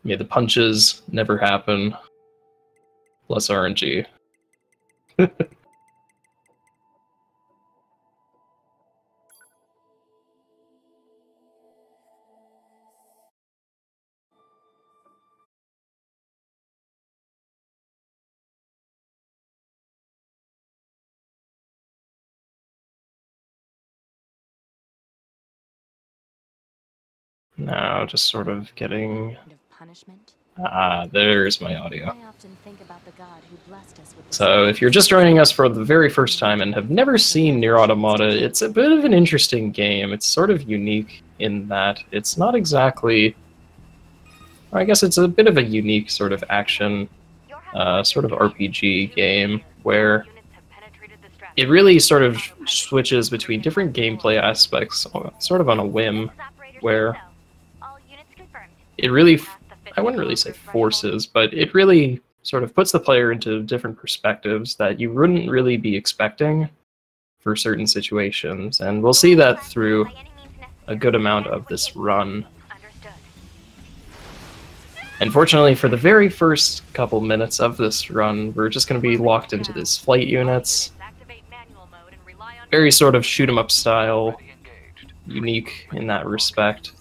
May the punches never happen. Less RNG. Now, just sort of getting... there's my audio. So, if you're just joining us for the very first time and have never seen NieR Automata, it's a bit of an interesting game. It's sort of unique in that it's not exactly... I guess it's a bit of a unique sort of action, sort of RPG game, where it really sort of switches between different gameplay aspects, sort of on a whim, where it really, I wouldn't really say forces, but it really sort of puts the player into different perspectives that you wouldn't really be expecting for certain situations, and we'll see that through a good amount of this run. Unfortunately, for the very first couple minutes of this run, we're just going to be locked into these flight units. Very sort of shoot-'em-up style, unique in that respect.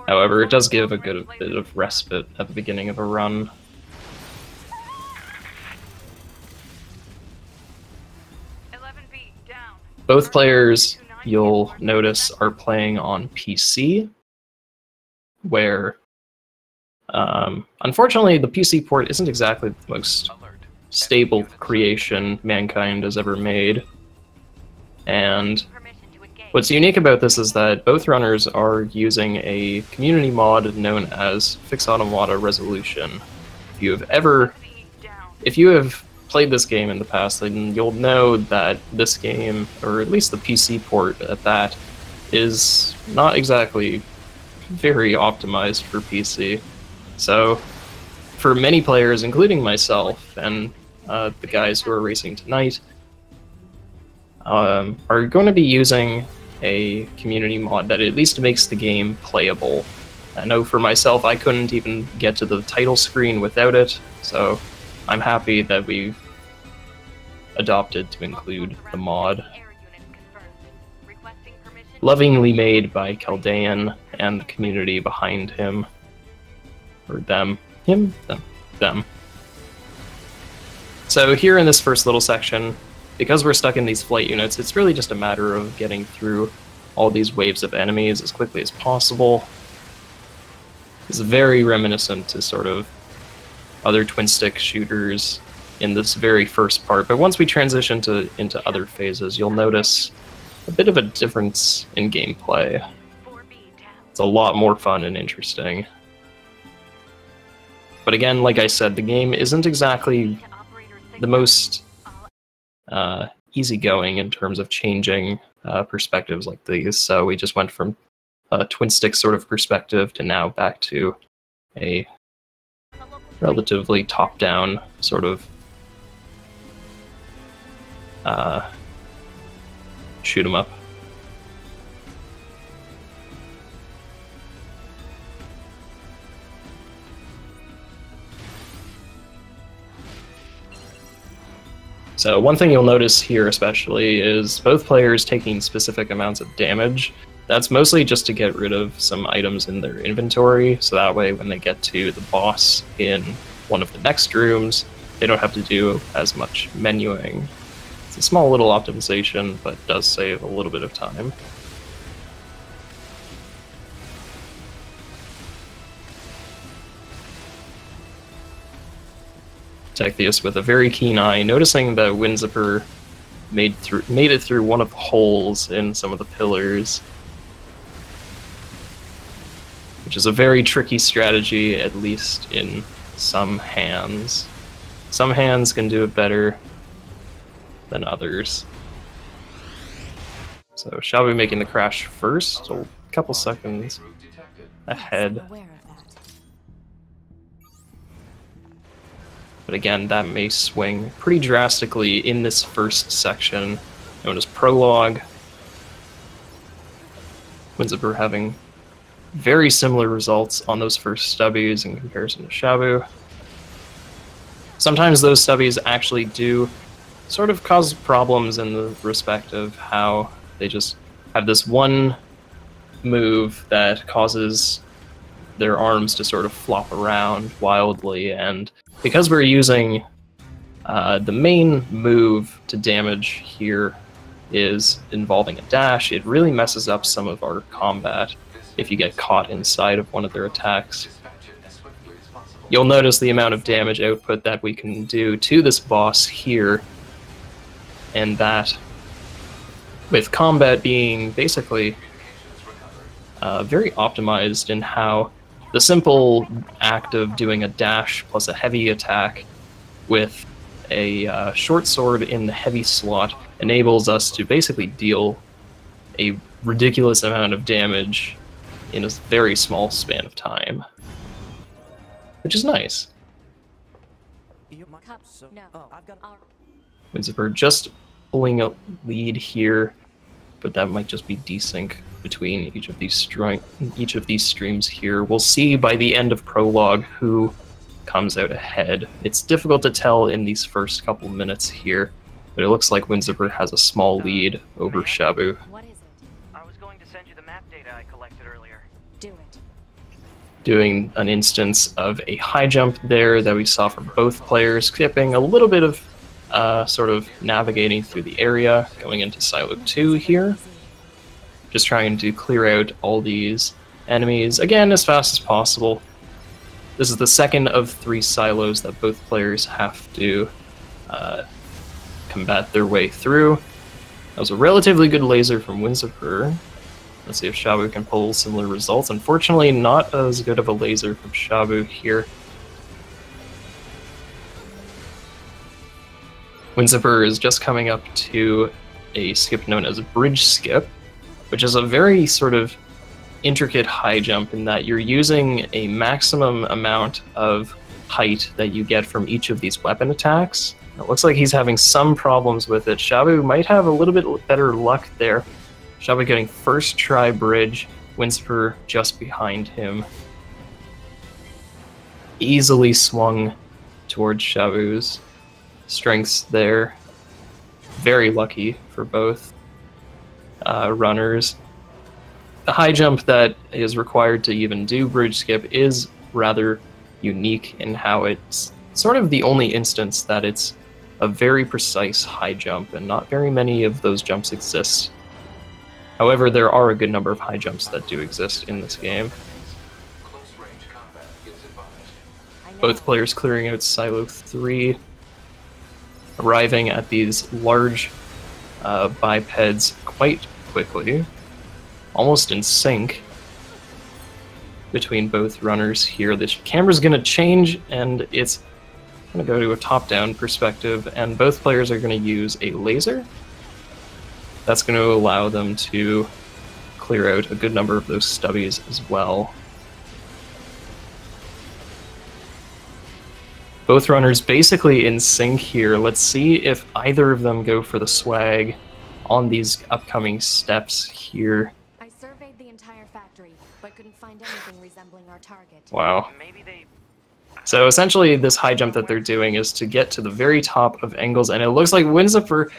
However, it does give a good bit of respite at the beginning of a run. Both players, you'll notice, are playing on PC, where, unfortunately, the PC port isn't exactly the most stable creation mankind has ever made. And what's unique about this is that both runners are using a community mod known as Fix Automata Resolution. If you have played this game in the past, then you'll know that this game, or at least the PC port at that, is not exactly very optimized for PC. So, for many players, including myself and the guys who are racing tonight, are going to be using a community mod that at least makes the game playable. I know for myself I couldn't even get to the title screen without it, so I'm happy that we've adopted to include the mod. Lovingly made by Chaldean and the community behind him. Or them. Him? Them. So here in this first little section, because we're stuck in these flight units, it's really just a matter of getting through all these waves of enemies as quickly as possible. It's very reminiscent to sort of other twin-stick shooters in this very first part, but once we transition into other phases, you'll notice a bit of a difference in gameplay. It's a lot more fun and interesting. But again, like I said, the game isn't exactly the most easygoing in terms of changing perspectives like these, so we just went from a twin-stick sort of perspective to now back to a relatively top-down sort of shoot 'em up. So one thing you'll notice here especially is both players taking specific amounts of damage. That's mostly just to get rid of some items in their inventory, so that way when they get to the boss in one of the next rooms, they don't have to do as much menuing. It's a small little optimization, but does save a little bit of time. Techius with a very keen eye, noticing that Winsuper made it through one of the holes in some of the pillars, which is a very tricky strategy, at least in some hands. Some hands can do it better than others. So Shabu making the crash first, a couple seconds ahead. But again, that may swing pretty drastically in this first section, known as Prologue. Winsuper having very similar results on those first stubbies in comparison to Shabu. Sometimes those stubbies actually do sort of cause problems in the respect of how they just have this one move that causes their arms to sort of flop around wildly, and because we're using the main move to damage here is involving a dash, it really messes up some of our combat if you get caught inside of one of their attacks. You'll notice the amount of damage output that we can do to this boss here, and that with combat being basically very optimized in how the simple act of doing a dash plus a heavy attack with a short sword in the heavy slot enables us to basically deal a ridiculous amount of damage in a very small span of time, which is nice. Winsuper just pulling a lead here, but that might just be desync between each of these streams here. We'll see by the end of prologue who comes out ahead. It's difficult to tell in these first couple minutes here, but it looks like Winsuper has a small lead over Shabu. What is it? I was going to send you the map data I collected earlier. Do it. Doing an instance of a high jump there that we saw from both players, skipping a little bit of sort of navigating through the area, going into Silo 2 here. Just trying to clear out all these enemies, again, as fast as possible. This is the second of 3 silos that both players have to combat their way through. That was a relatively good laser from Winsuper. Let's see if Shabu can pull similar results. Unfortunately, not as good of a laser from Shabu here. Winsuper is just coming up to a skip known as a bridge skip, which is a very sort of intricate high jump in that you're using a maximum amount of height that you get from each of these weapon attacks. It looks like he's having some problems with it. Shabu might have a little bit better luck there. Shabu getting first try bridge, Winsuper just behind him. Easily swung towards Shabu's strengths there. Very lucky for both runners. The high jump that is required to even do bridge skip is rather unique in how it's sort of the only instance that it's a very precise high jump, and not very many of those jumps exist. However, there are a good number of high jumps that do exist in this game. Both players clearing out Silo 3, arriving at these large bipeds quite quickly, almost in sync between both runners here. The camera's going to change, and it's going to go to a top-down perspective, and both players are going to use a laser. That's going to allow them to clear out a good number of those stubbies as well. Both runners basically in sync here. Let's see if either of them go for the swag on these upcoming steps here. I surveyed the entire factory, but couldn't find anything resembling our target. Wow. So essentially this high jump that they're doing is to get to the very top of angles, and it looks like Winsuper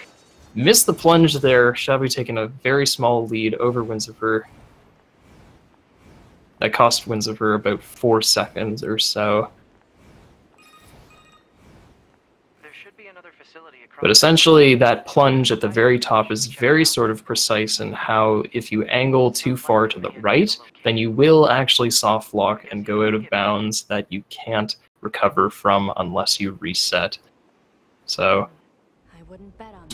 missed the plunge there. Shabu taking a very small lead over Winsuper. That cost Winsuper about 4 seconds or so. But essentially, that plunge at the very top is very sort of precise in how if you angle too far to the right, then you will actually soft lock and go out of bounds that you can't recover from unless you reset. So,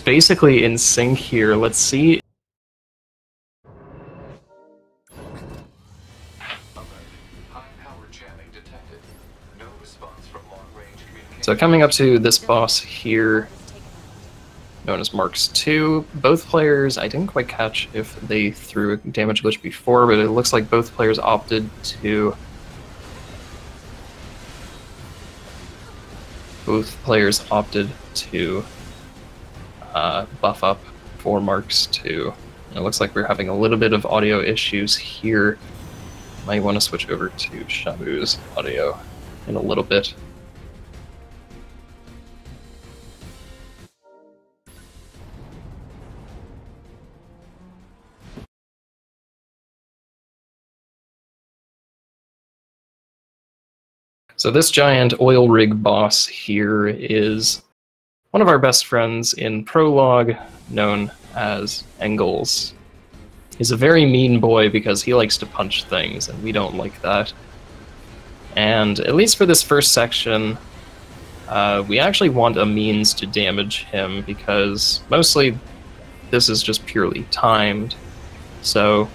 basically in sync here. Let's see. So coming up to this boss here, known as Marks 2. Both players, I didn't quite catch if they threw a damage glitch before, but it looks like both players opted to... buff up for Marks 2. It looks like we're having a little bit of audio issues here. Might want to switch over to Shabu's audio in a little bit. So this giant oil rig boss here is one of our best friends in Prologue, known as Engels. He's a very mean boy because he likes to punch things, and we don't like that. And at least for this first section, we actually want a means to damage him, because mostly this is just purely timed. So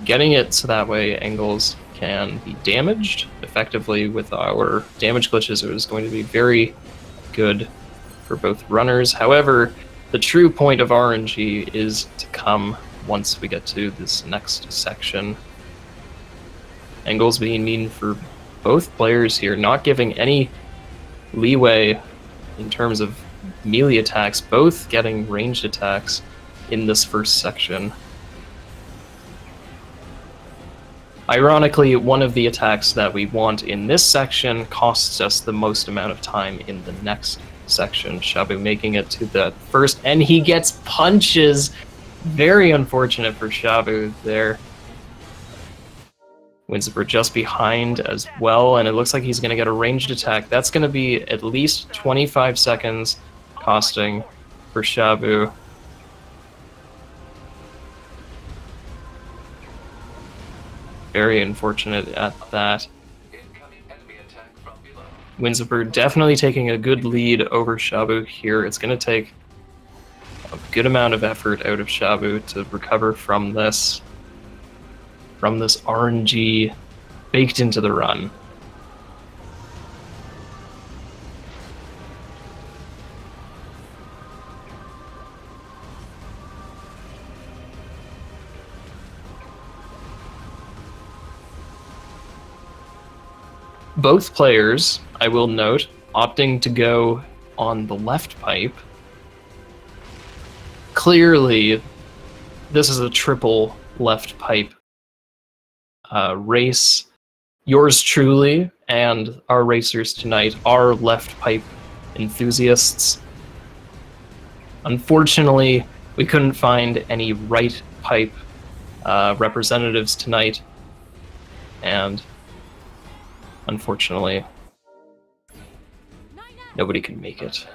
getting it so that way Engels can be damaged effectively with our damage glitches is going to be very good for both runners. However, the true point of RNG is to come once we get to this next section. Engels being mean for both players here, not giving any leeway in terms of melee attacks, both getting ranged attacks in this first section. Ironically, one of the attacks that we want in this section costs us the most amount of time in the next section. Shabu making it to the first, and he gets punches! Very unfortunate for Shabu there. Winsuper just behind as well, and it looks like he's going to get a ranged attack. That's going to be at least 25 seconds costing for Shabu. Very unfortunate at that. Winsuper definitely taking a good lead over Shabu here. It's going to take a good amount of effort out of Shabu to recover from this RNG baked into the run. Both players, I will note, opting to go on the left pipe. Clearly, this is a triple left pipe race. Yours truly and our racers tonight are left pipe enthusiasts. Unfortunately, we couldn't find any right pipe representatives tonight, and unfortunately, nobody can make it.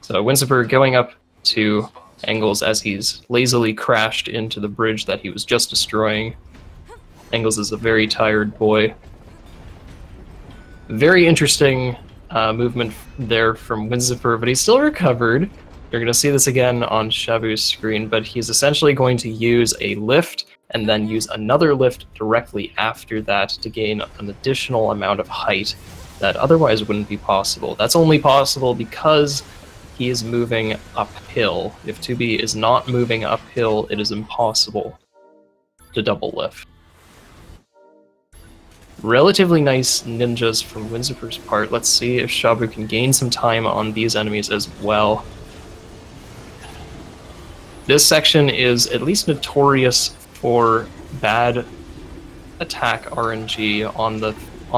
So Winsuper going up to Engels as he's lazily crashed into the bridge that he was just destroying. Engels is a very tired boy. Very interesting movement there from Winsuper, but he still recovered. You're going to see this again on Shabu's screen, but he's essentially going to use a lift and then use another lift directly after that to gain an additional amount of height that otherwise wouldn't be possible. That's only possible because he is moving uphill. If 2B is not moving uphill, it is impossible to double lift. Relatively nice ninjas from Winsuper's part. Let's see if Shabu can gain some time on these enemies as well. This section is at least notorious for bad attack RNG on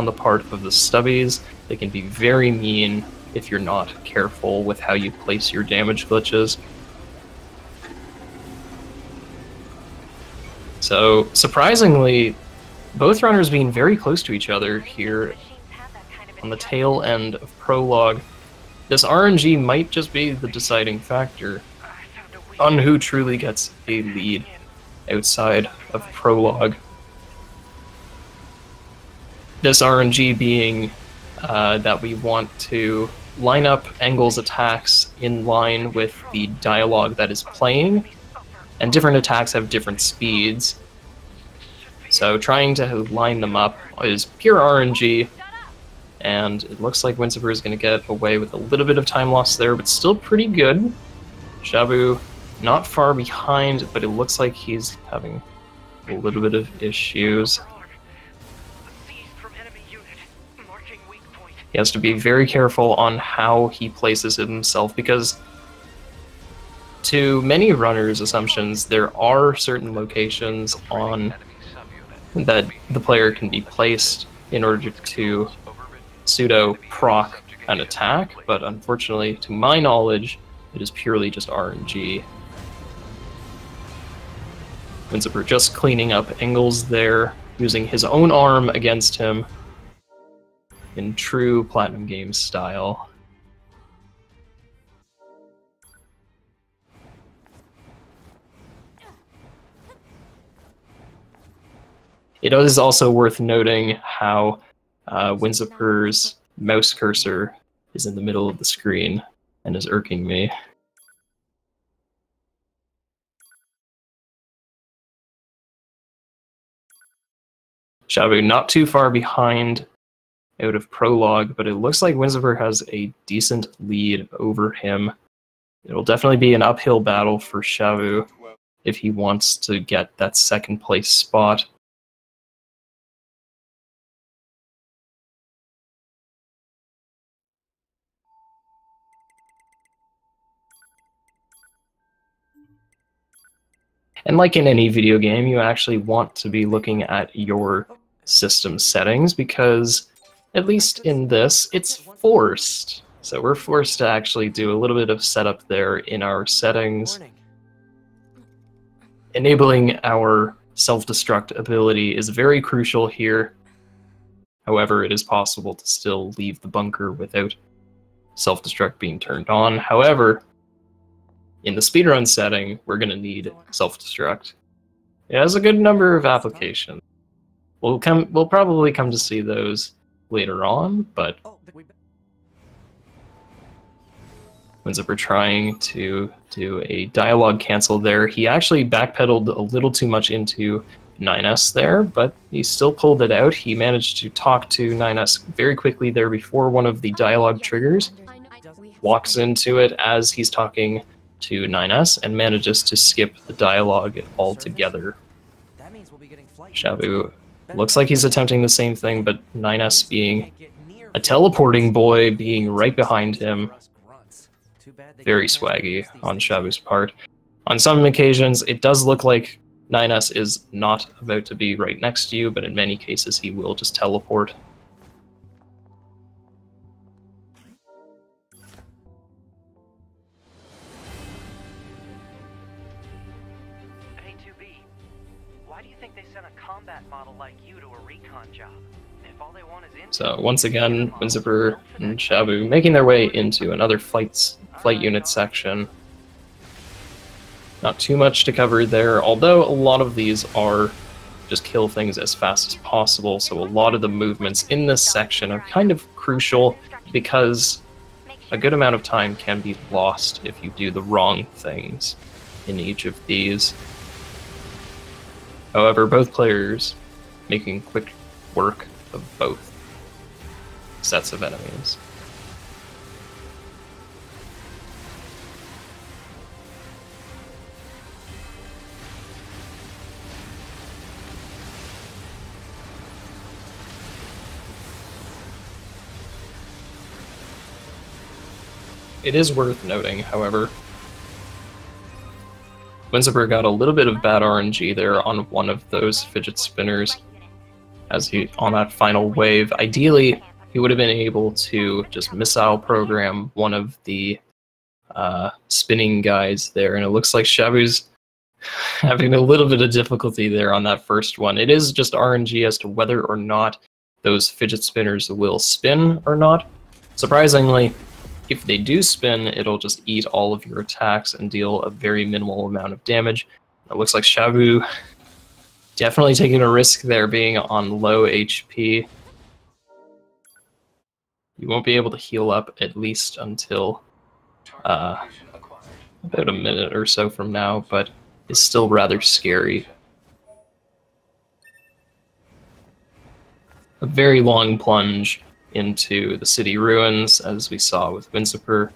the part of the stubbies. They can be very mean if you're not careful with how you place your damage glitches. So, surprisingly, both runners being very close to each other here on the tail end of Prologue. This RNG might just be the deciding factor on who truly gets a lead outside of Prologue. This RNG being that we want to line up Engels' attacks in line with the dialogue that is playing, and different attacks have different speeds. So trying to line them up is pure RNG, and it looks like Winsuper is going to get away with a little bit of time loss there, but still pretty good. Shabu not far behind, but it looks like he's having a little bit of issues. He has to be very careful on how he places himself, because to many runners' assumptions, there are certain locations on that the player can be placed in order to pseudo proc an attack, but unfortunately, to my knowledge, it is purely just RNG. Winsuper just cleaning up angles there, using his own arm against him in true Platinum Games style. It is also worth noting how Winsuper's mouse cursor is in the middle of the screen and is irking me. Shabu not too far behind out of prologue, but it looks like Winsuper has a decent lead over him. It'll definitely be an uphill battle for Shabu if he wants to get that second place spot. And like in any video game, you actually want to be looking at your system settings because, at least in this, it's forced. So we're forced to actually do a little bit of setup there in our settings. Enabling our self-destruct ability is very crucial here. However, it is possible to still leave the bunker without self-destruct being turned on. However, in the speedrun setting, we're going to need self-destruct. It has a good number of applications. We'll probably come to see those later on, but Winsuper trying to do a dialogue cancel there. He actually backpedaled a little too much into 9S there, but he still pulled it out. He managed to talk to 9S very quickly there before one of the dialogue triggers. Walks into it as he's talking to 9S and manages to skip the dialogue altogether. Shabu looks like he's attempting the same thing, but 9S being a teleporting boy, being right behind him. Very swaggy on Shabu's part. On some occasions, it does look like 9S is not about to be right next to you, but in many cases he will just teleport. Hey 2B, why do you think they sent a combat model like you to a recon job? If all they want is So once again, Winsuper and Shabu making their way into another flight unit section. Not too much to cover there, although a lot of these are just kill things as fast as possible, so a lot of the movements in this section are kind of crucial because a good amount of time can be lost if you do the wrong things in each of these. However, both players making quick work of both sets of enemies. It is worth noting, however, Winsuper got a little bit of bad RNG there on one of those fidget spinners as he on that final wave. Ideally, he would have been able to just missile program one of the spinning guys there, and it looks like Shabu's having a little bit of difficulty there on that first one. It is just RNG as to whether or not those fidget spinners will spin or not. Surprisingly, if they do spin, it'll just eat all of your attacks and deal a very minimal amount of damage. It looks like Shabu definitely taking a risk there being on low HP. You won't be able to heal up at least until about a minute or so from now, but it's still rather scary. A very long plunge into the city ruins, as we saw with Winsuper.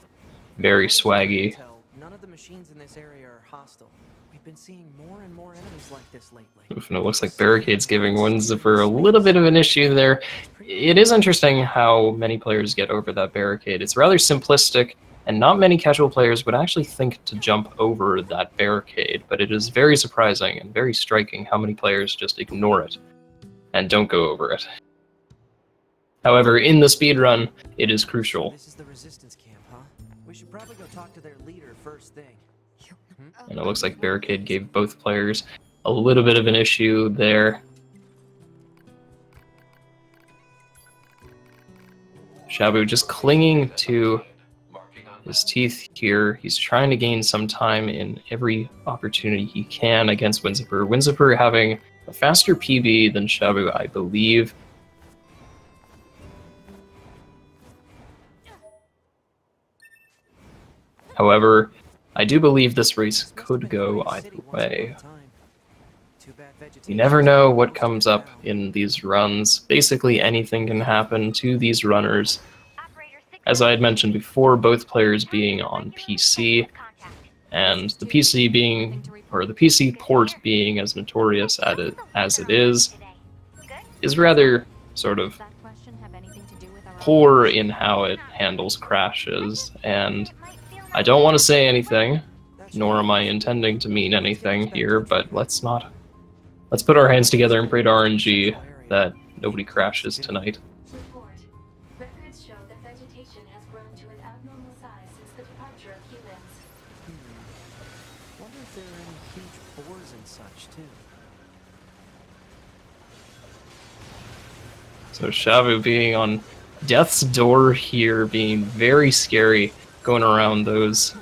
Very swaggy. None of the machines in this area are hostile. We've been seeing more and more enemies like this lately. Oof, and it looks like Barricade's giving Winsuper a little bit of an issue there. It is interesting how many players get over that barricade. It's rather simplistic, and not many casual players would actually think to jump over that barricade, but it is very surprising and very striking how many players just ignore it. and don't go over it. However, in the speedrun, it is crucial. This is the resistance camp, huh? We should probably go talk to their leader first thing. And it looks like Barricade gave both players a little bit of an issue there. Shabu just clinging to his teeth here. He's trying to gain some time in every opportunity he can against Winsuper. Winsuper having a faster PB than Shabu, I believe. However, I do believe this race could go either way. You never know what comes up in these runs. Basically anything can happen to these runners. As I had mentioned before, both players being on PC, and the PC being, or the PC port being as notorious as it is rather sort of poor in how it handles crashes, and I don't want to say anything, nor am I intending to mean anything here, but let's put our hands together and pray to RNG that nobody crashes tonight. Report. Records show that vegetation has grown to an abnormal size since the departure of humans. Wonder if there are any huge boars and such, too. So Shabu being on death's door here, being very scary, going around those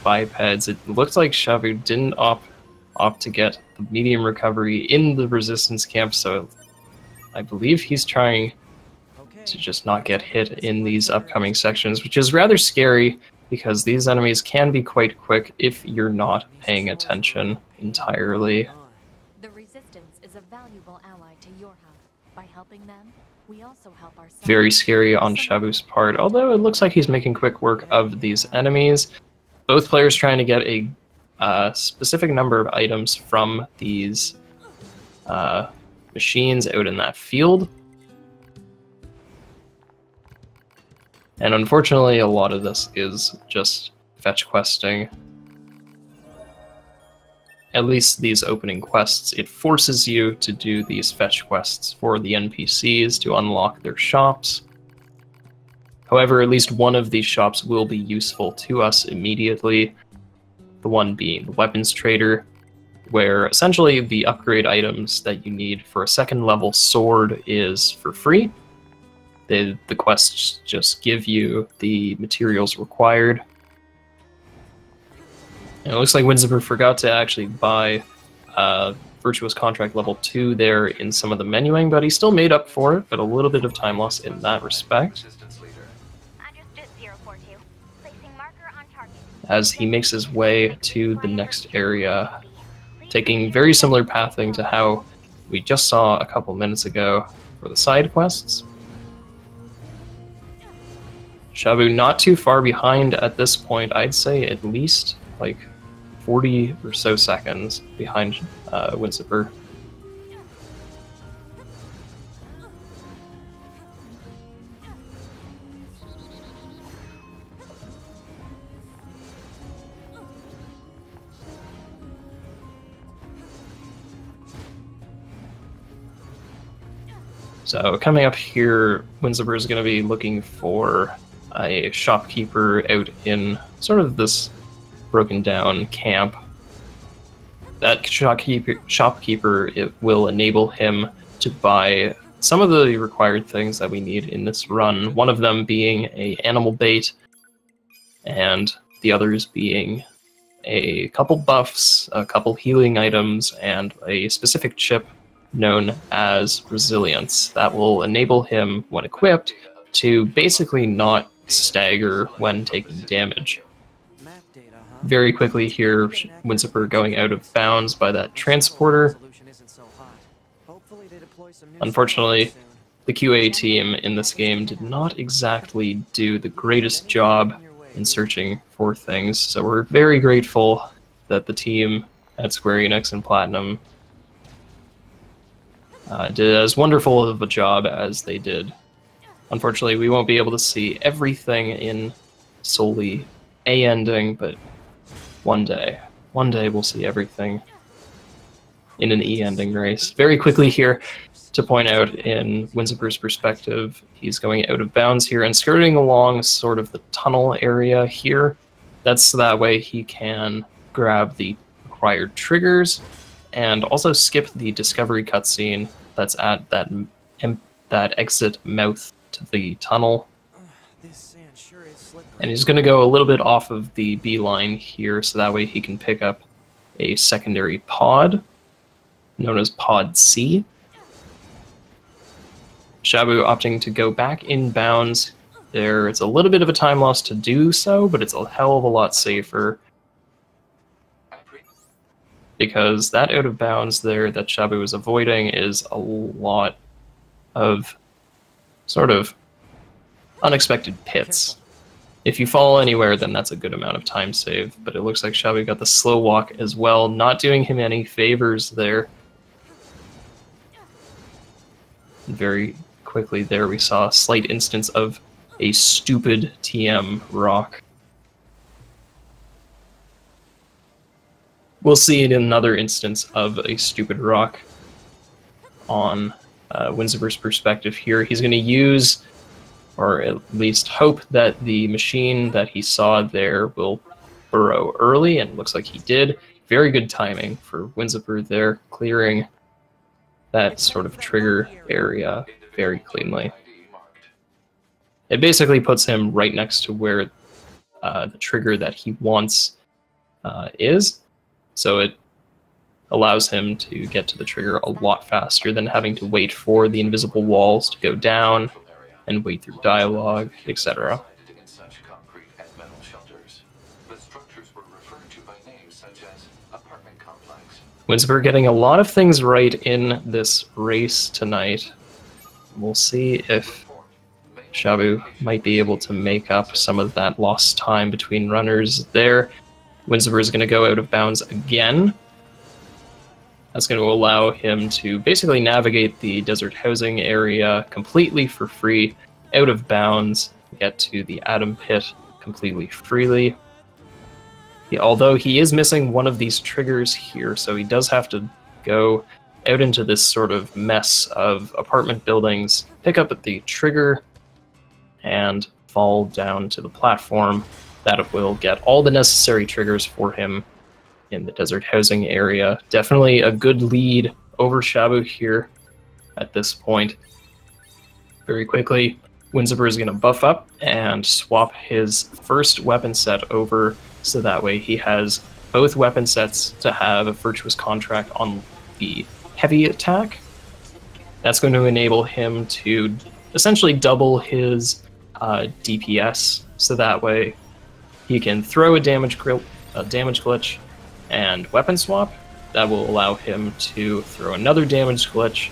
bipeds. It looks like Shabu didn't opt to get the medium recovery in the resistance camp, so I believe he's trying to just not get hit in these upcoming sections, which is rather scary because these enemies can be quite quick if you're not paying attention entirely. The resistance is a valuable ally to your hub. By helping them, we also help ourselves. Very scary on Shabu's part, although it looks like he's making quick work of these enemies. Both players trying to get a specific number of items from these machines out in that field. And unfortunately, a lot of this is just fetch questing. At least these opening quests, it forces you to do these fetch quests for the NPCs to unlock their shops. However, at least one of these shops will be useful to us immediately. The one being the weapons trader, where essentially the upgrade items that you need for a second level sword is for free. The quests just give you the materials required. And it looks like Winsuper forgot to actually buy Virtuous Contract level 2 there in some of the menuing, but he still made up for it, but a little bit of time loss in that respect. As he makes his way to the next area, taking very similar pathing to how we just saw a couple minutes ago for the side quests. Shabu not too far behind at this point, I'd say at least like 40 or so seconds behind Winsuper. So coming up here, Winsuper is going to be looking for a shopkeeper out in sort of this broken down camp. That shopkeeper it will enable him to buy some of the required things that we need in this run, one of them being a animal bait, and the others being a couple buffs, a couple healing items, and a specific chip known as Resilience that will enable him, when equipped, to basically not stagger when taking damage. Very quickly here, Winsuper going out of bounds by that transporter. Unfortunately, the QA team in this game did not exactly do the greatest job in searching for things, so we're very grateful that the team at Square Enix and Platinum did as wonderful of a job as they did. Unfortunately, we won't be able to see everything in solely A ending, but one day we'll see everything in an E ending race. Very quickly here, to point out in Winsuper's perspective, he's going out of bounds here and skirting along sort of the tunnel area here. That's so that way he can grab the required triggers and also skip the discovery cutscene that's at that exit mouth to the tunnel. This sand sure is slippery. And he's going to go a little bit off of the B line here so that way he can pick up a secondary pod known as Pod C. Shabu opting to go back in bounds there. It's a little bit of a time loss to do so, but it's a hell of a lot safer because that out of bounds there that Shabu is avoiding is a lot of sort of unexpected pits. If you fall anywhere, then that's a good amount of time save, but it looks like Shabu got the slow walk as well, not doing him any favors there. Very quickly there we saw a slight instance of a stupid TM rock. We'll see in another instance of a stupid rock on Winsuper's perspective here. He's going to use, or at least hope, that the machine that he saw there will burrow early, and it looks like he did. Very good timing for Winsuper there, clearing that sort of trigger area very cleanly. It basically puts him right next to where the trigger that he wants is, so it allows him to get to the trigger a lot faster than having to wait for the invisible walls to go down and wait through dialogue, etc. Winsuper getting a lot of things right in this race tonight. We'll see if Shabu might be able to make up some of that lost time between runners there. Winsuper is going to go out of bounds again. That's going to allow him to basically navigate the desert housing area completely for free, out of bounds, get to the Atom Pit completely freely. Although he is missing one of these triggers here, so he does have to go out into this sort of mess of apartment buildings, pick up the trigger, and fall down to the platform. That will get all the necessary triggers for him in the desert housing area. Definitely a good lead over Shabu here at this point. Very quickly, Winsuper is going to buff up and swap his first weapon set over, so that way he has both weapon sets to have a virtuous contract on the heavy attack. That's going to enable him to essentially double his DPS, so that way he can throw a damage glitch and weapon swap. That will allow him to throw another damage glitch,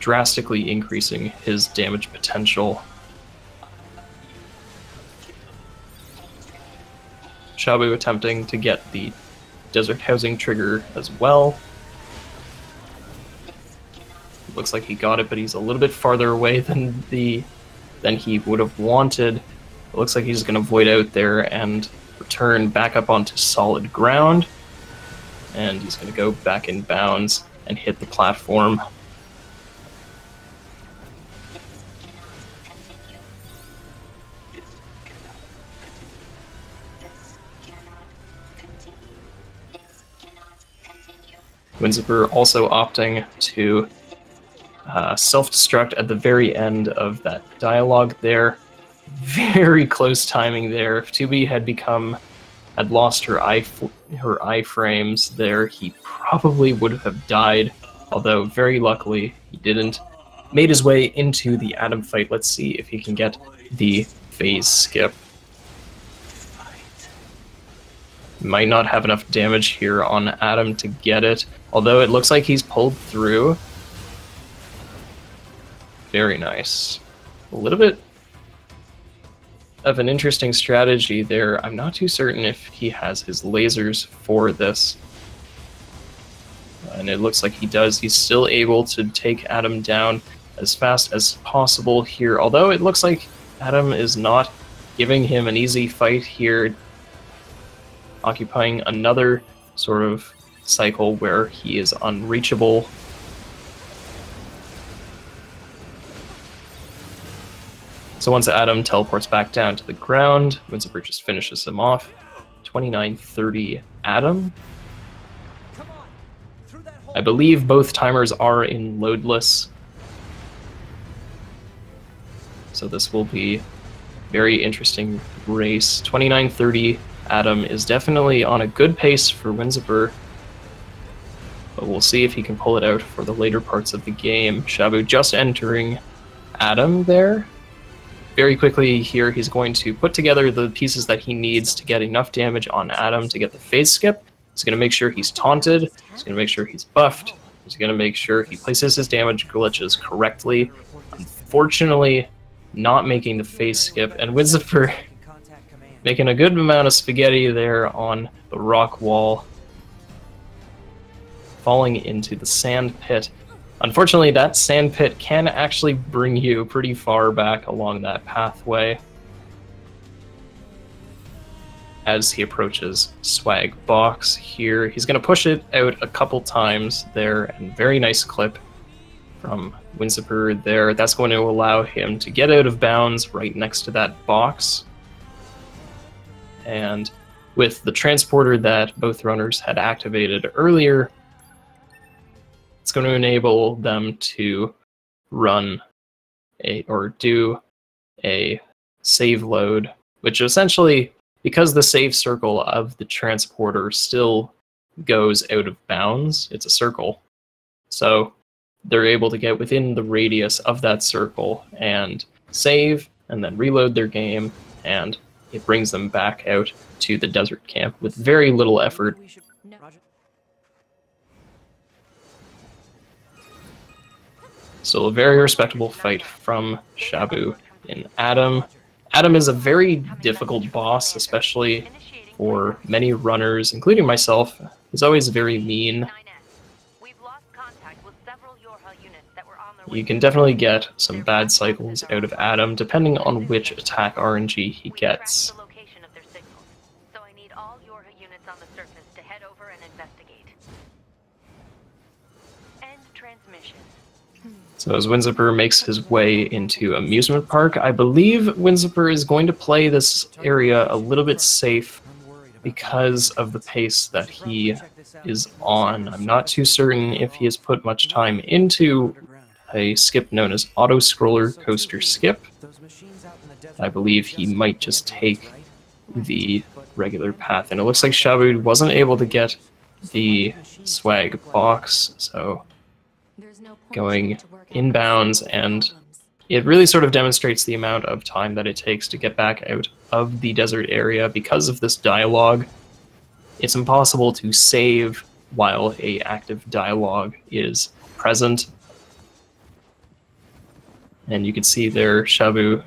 drastically increasing his damage potential. Shabu attempting to get the desert housing trigger as well. Looks like he got it, but he's a little bit farther away than he would have wanted. It looks like he's going to void out there and return back up onto solid ground. And he's going to go back in bounds and hit the platform. Winsuper also opting to self-destruct at the very end of that dialogue there. Very close timing there. If 2B had lost her iframes there, he probably would have died, although very luckily he didn't. Made his way into the Atom fight. Let's see if he can get the phase skip. Might not have enough damage here on Atom to get it, although it looks like he's pulled through. Very nice. A little bit of an interesting strategy there. I'm not too certain if he has his lasers for this. And it looks like he does. He's still able to take Atom down as fast as possible here, although it looks like Atom is not giving him an easy fight here, occupying another sort of cycle where he is unreachable. So once Adam teleports back down to the ground, Winsuper just finishes him off. 29:30 Adam. I believe both timers are in loadless. So this will be very interesting race. 29:30 Adam is definitely on a good pace for Winsuper, but we'll see if he can pull it out for the later parts of the game. Shabu just entering Adam there. Very quickly here, he's going to put together the pieces that he needs to get enough damage on Adam to get the phase skip. He's going to make sure he's taunted. He's going to make sure he's buffed. He's going to make sure he places his damage glitches correctly. Unfortunately, not making the phase skip, and Winsuper making a good amount of spaghetti there on the rock wall, falling into the sand pit. Unfortunately, that sand pit can actually bring you pretty far back along that pathway. As he approaches Swag Box here, he's going to push it out a couple times there, and very nice clip from Winsuper there. That's going to allow him to get out of bounds right next to that box. And with the transporter that both runners had activated earlier, it's going to enable them to run do a save load, which essentially, because the save circle of the transporter still goes out of bounds, it's a circle. So they're able to get within the radius of that circle and save and then reload their game, and it brings them back out to the desert camp with very little effort. Still a very respectable fight from Shabu in Adam. Adam is a very difficult boss, especially for many runners, including myself. He's always very mean. You can definitely get some bad cycles out of Adam, depending on which attack RNG he gets. So as Winsuper makes his way into Amusement Park, I believe Winsuper is going to play this area a little bit safe because of the pace that he is on. I'm not too certain if he has put much time into a skip known as Auto Scroller Coaster Skip. I believe he might just take the regular path, and it looks like Shabu wasn't able to get the swag box, so going inbounds, and it really sort of demonstrates the amount of time that it takes to get back out of the desert area. Because of this dialogue, it's impossible to save while a active dialogue is present. And you can see there Shabu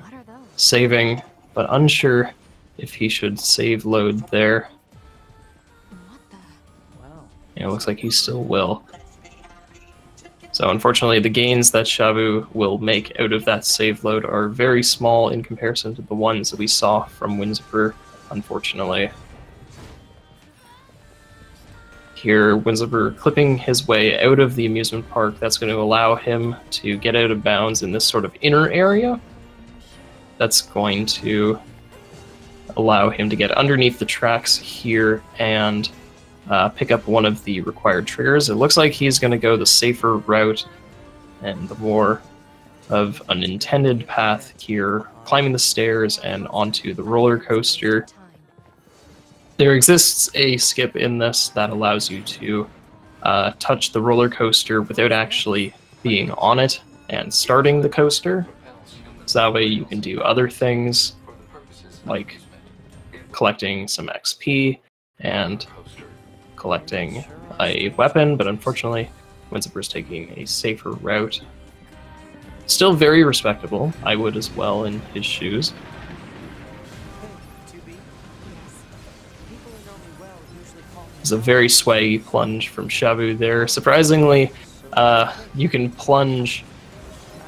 saving, but unsure if he should save load there. Yeah, it looks like he still will. So unfortunately, the gains that Shabu will make out of that save load are very small in comparison to the ones that we saw from Winsuper, unfortunately. Here, Winsuper clipping his way out of the amusement park. That's going to allow him to get out of bounds in this sort of inner area. That's going to allow him to get underneath the tracks here and pick up one of the required triggers. It looks like he's going to go the safer route and the more of an intended path here, climbing the stairs and onto the roller coaster. There exists a skip in this that allows you to touch the roller coaster without actually being on it and starting the coaster. So that way you can do other things like collecting some XP and collecting a weapon, but unfortunately Winsuper's taking a safer route. Still very respectable. I would as well in his shoes. It's a very swaggy plunge from Shabu there. Surprisingly, you can plunge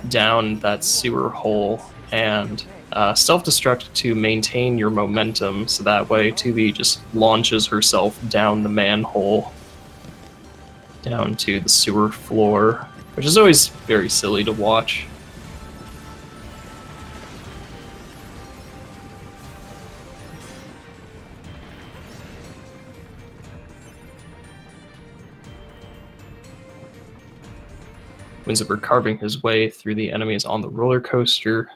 down that sewer hole and self-destruct to maintain your momentum, so that way 2B just launches herself down the manhole, down to the sewer floor, which is always very silly to watch. Winsuper carving his way through the enemies on the roller coaster.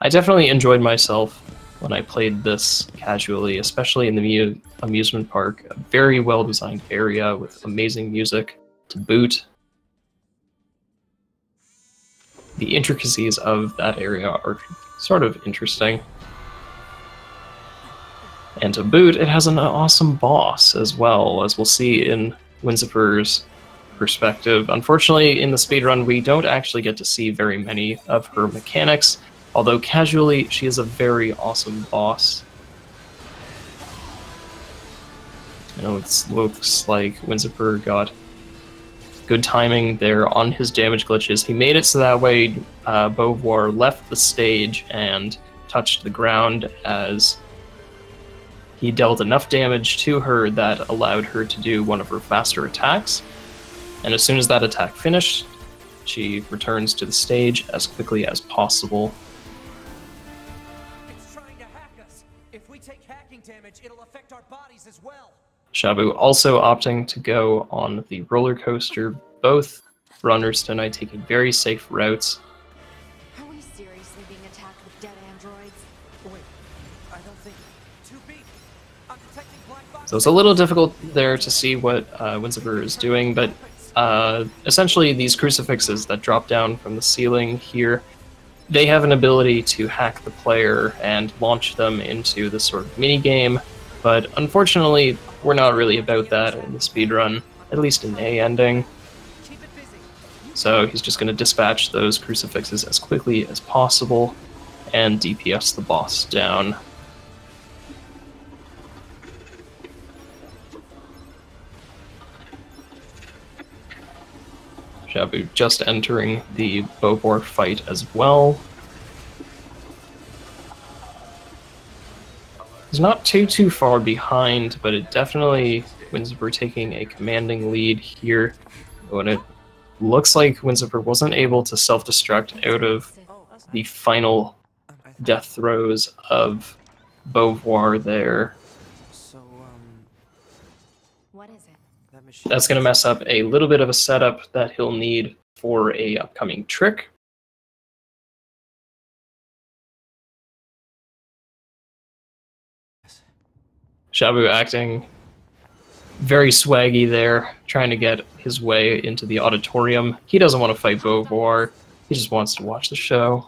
I definitely enjoyed myself when I played this casually, especially in the amusement park. A very well-designed area with amazing music to boot. The intricacies of that area are sort of interesting. And to boot, it has an awesome boss as well, as we'll see in Winsuper's perspective. Unfortunately, in the speedrun, we don't actually get to see very many of her mechanics, although casually, she is a very awesome boss. You know, it looks like Winsuper got good timing there on his damage glitches. He made it so that way Beauvoir left the stage and touched the ground as he dealt enough damage to her that allowed her to do one of her faster attacks. And as soon as that attack finished, she returns to the stage as quickly as possible. It's trying to hack us. If we take hacking damage, it'll affect our bodies as well. Shabu also opting to go on the roller coaster. Both runners tonight taking very safe routes. Are we seriously being attacked with dead androids? Wait, I don't think... 2B! I'm detecting black boxes! So it's a little difficult there to see what Winsuper is doing, but essentially these crucifixes that drop down from the ceiling here, they have an ability to hack the player and launch them into this sort of mini-game, but unfortunately we're not really about that in the speedrun, at least in A ending. So he's just going to dispatch those crucifixes as quickly as possible and DPS the boss down. Shabu just entering the Beauvoir fight as well. He's not too far behind, but it definitely, Winsuper taking a commanding lead here. When it looks like Winsuper wasn't able to self-destruct out of the final death throes of Beauvoir there. So, What is it? that machine... That's going to mess up a little bit of a setup that he'll need for a upcoming trick. Shabu acting very swaggy there, trying to get his way into the auditorium. He doesn't want to fight Beauvoir, he just wants to watch the show.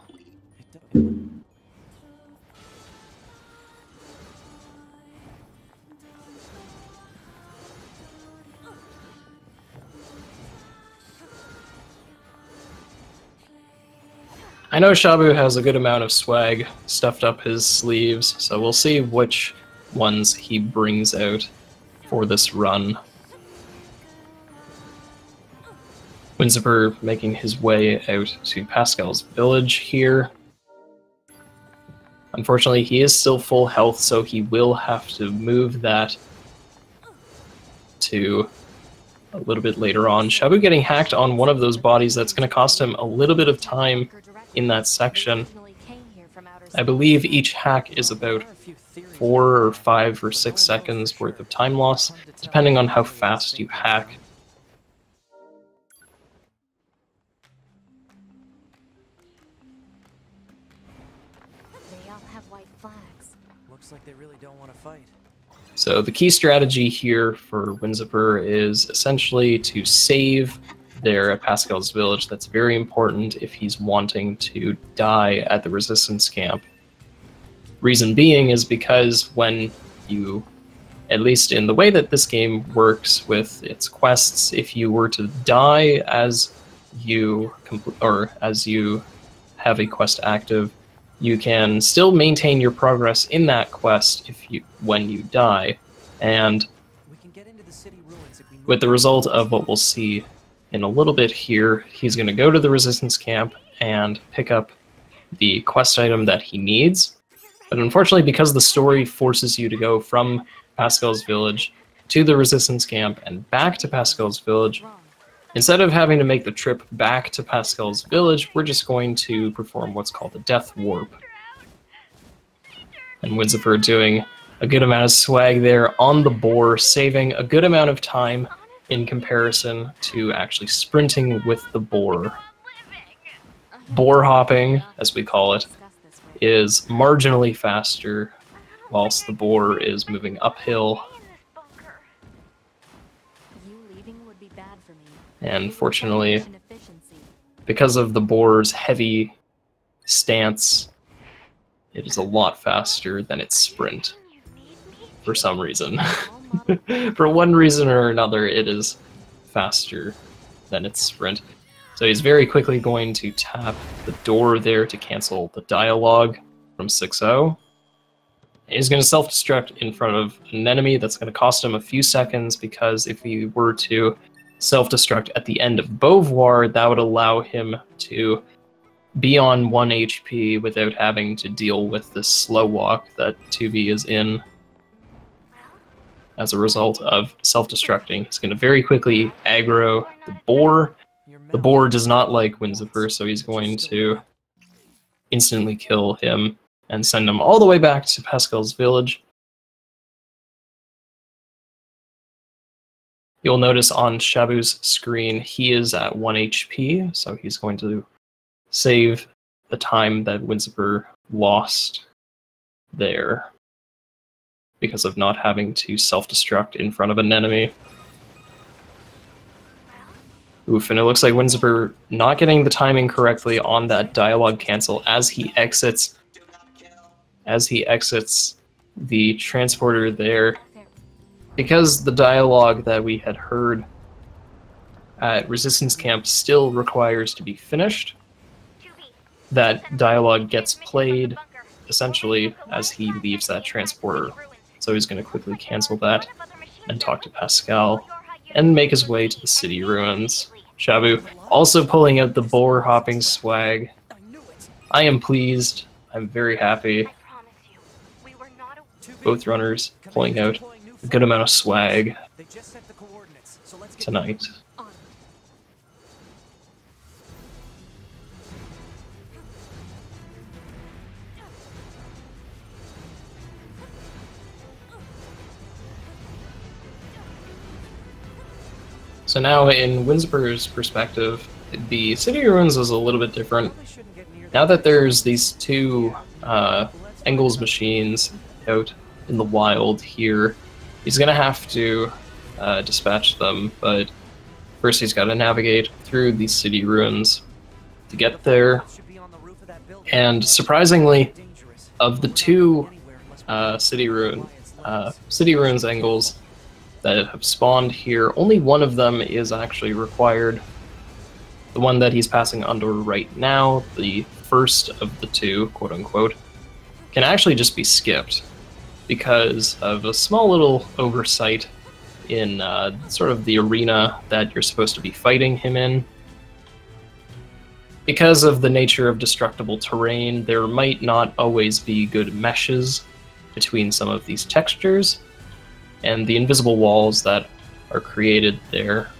I know Shabu has a good amount of swag stuffed up his sleeves, so we'll see which ones he brings out for this run. Winsuper making his way out to Pascal's village here. Unfortunately, he is still full health, so he will have to move that to a little bit later on. Shabu getting hacked on one of those bodies, that's going to cost him a little bit of time in that section. I believe each hack is about 4 or 5 or 6 seconds worth of time loss, depending on how fast you hack. They all have white flags. Looks like they really don't want to fight. So the key strategy here for Winsuper is essentially to save there at Pascal's village. That's very important if he's wanting to die at the resistance camp. Reason being is because when you, at least in the way that this game works with its quests, if you were to die as you have a quest active, you can still maintain your progress in that quest when you die. And We can get into the city ruins if we with the result of what we'll see in a little bit here, he's going to go to the resistance camp and pick up the quest item that he needs. But unfortunately, because the story forces you to go from Pascal's village to the resistance camp and back to Pascal's village, instead of having to make the trip back to Pascal's village, we're just going to perform what's called a death warp. And Winsuper doing a good amount of swag there on the boar, saving a good amount of time in comparison to actually sprinting with the boar. Boar hopping, as we call it, is marginally faster, whilst the boar is moving uphill. And fortunately, because of the boar's heavy stance, it is a lot faster than its sprint, for some reason. For one reason or another, it is faster than its sprint. So he's very quickly going to tap the door there to cancel the dialogue from 6-0. He's going to self-destruct in front of an enemy. That's going to cost him a few seconds, because if he were to self-destruct at the end of Beauvoir, that would allow him to be on 1 HP without having to deal with this slow walk that 2B is in. As a result of self-destructing, he's going to very quickly aggro the boar. The boar does not like Winsuper, so he's going to instantly kill him and send him all the way back to Pascal's village. You'll notice on Shabu's screen he is at 1 HP, so he's going to save the time that Winsuper lost there because of not having to self-destruct in front of an enemy. Oof, and it looks like Winsuper not getting the timing correctly on that dialogue cancel as he exits the transporter there. Because the dialogue that we had heard at Resistance Camp still requires to be finished, that dialogue gets played essentially as he leaves that transporter. So he's going to quickly cancel that and talk to Pascal and make his way to the city ruins. Shabu also pulling out the boar hopping swag. I am pleased. I'm very happy. Both runners pulling out a good amount of swag tonight. So now, in Winsuper's perspective, the city ruins is a little bit different. Now that there's these two Engels machines out in the wild here, he's going to have to dispatch them, but first he's got to navigate through these city ruins to get there. And surprisingly, of the two city ruins Engels that have spawned here, only one of them is actually required. The one that he's passing under right now, the first of the two, quote-unquote, can actually just be skipped because of a small little oversight in sort of the arena that you're supposed to be fighting him in. Because of the nature of destructible terrain, there might not always be good meshes between some of these textures, and the invisible walls that are created there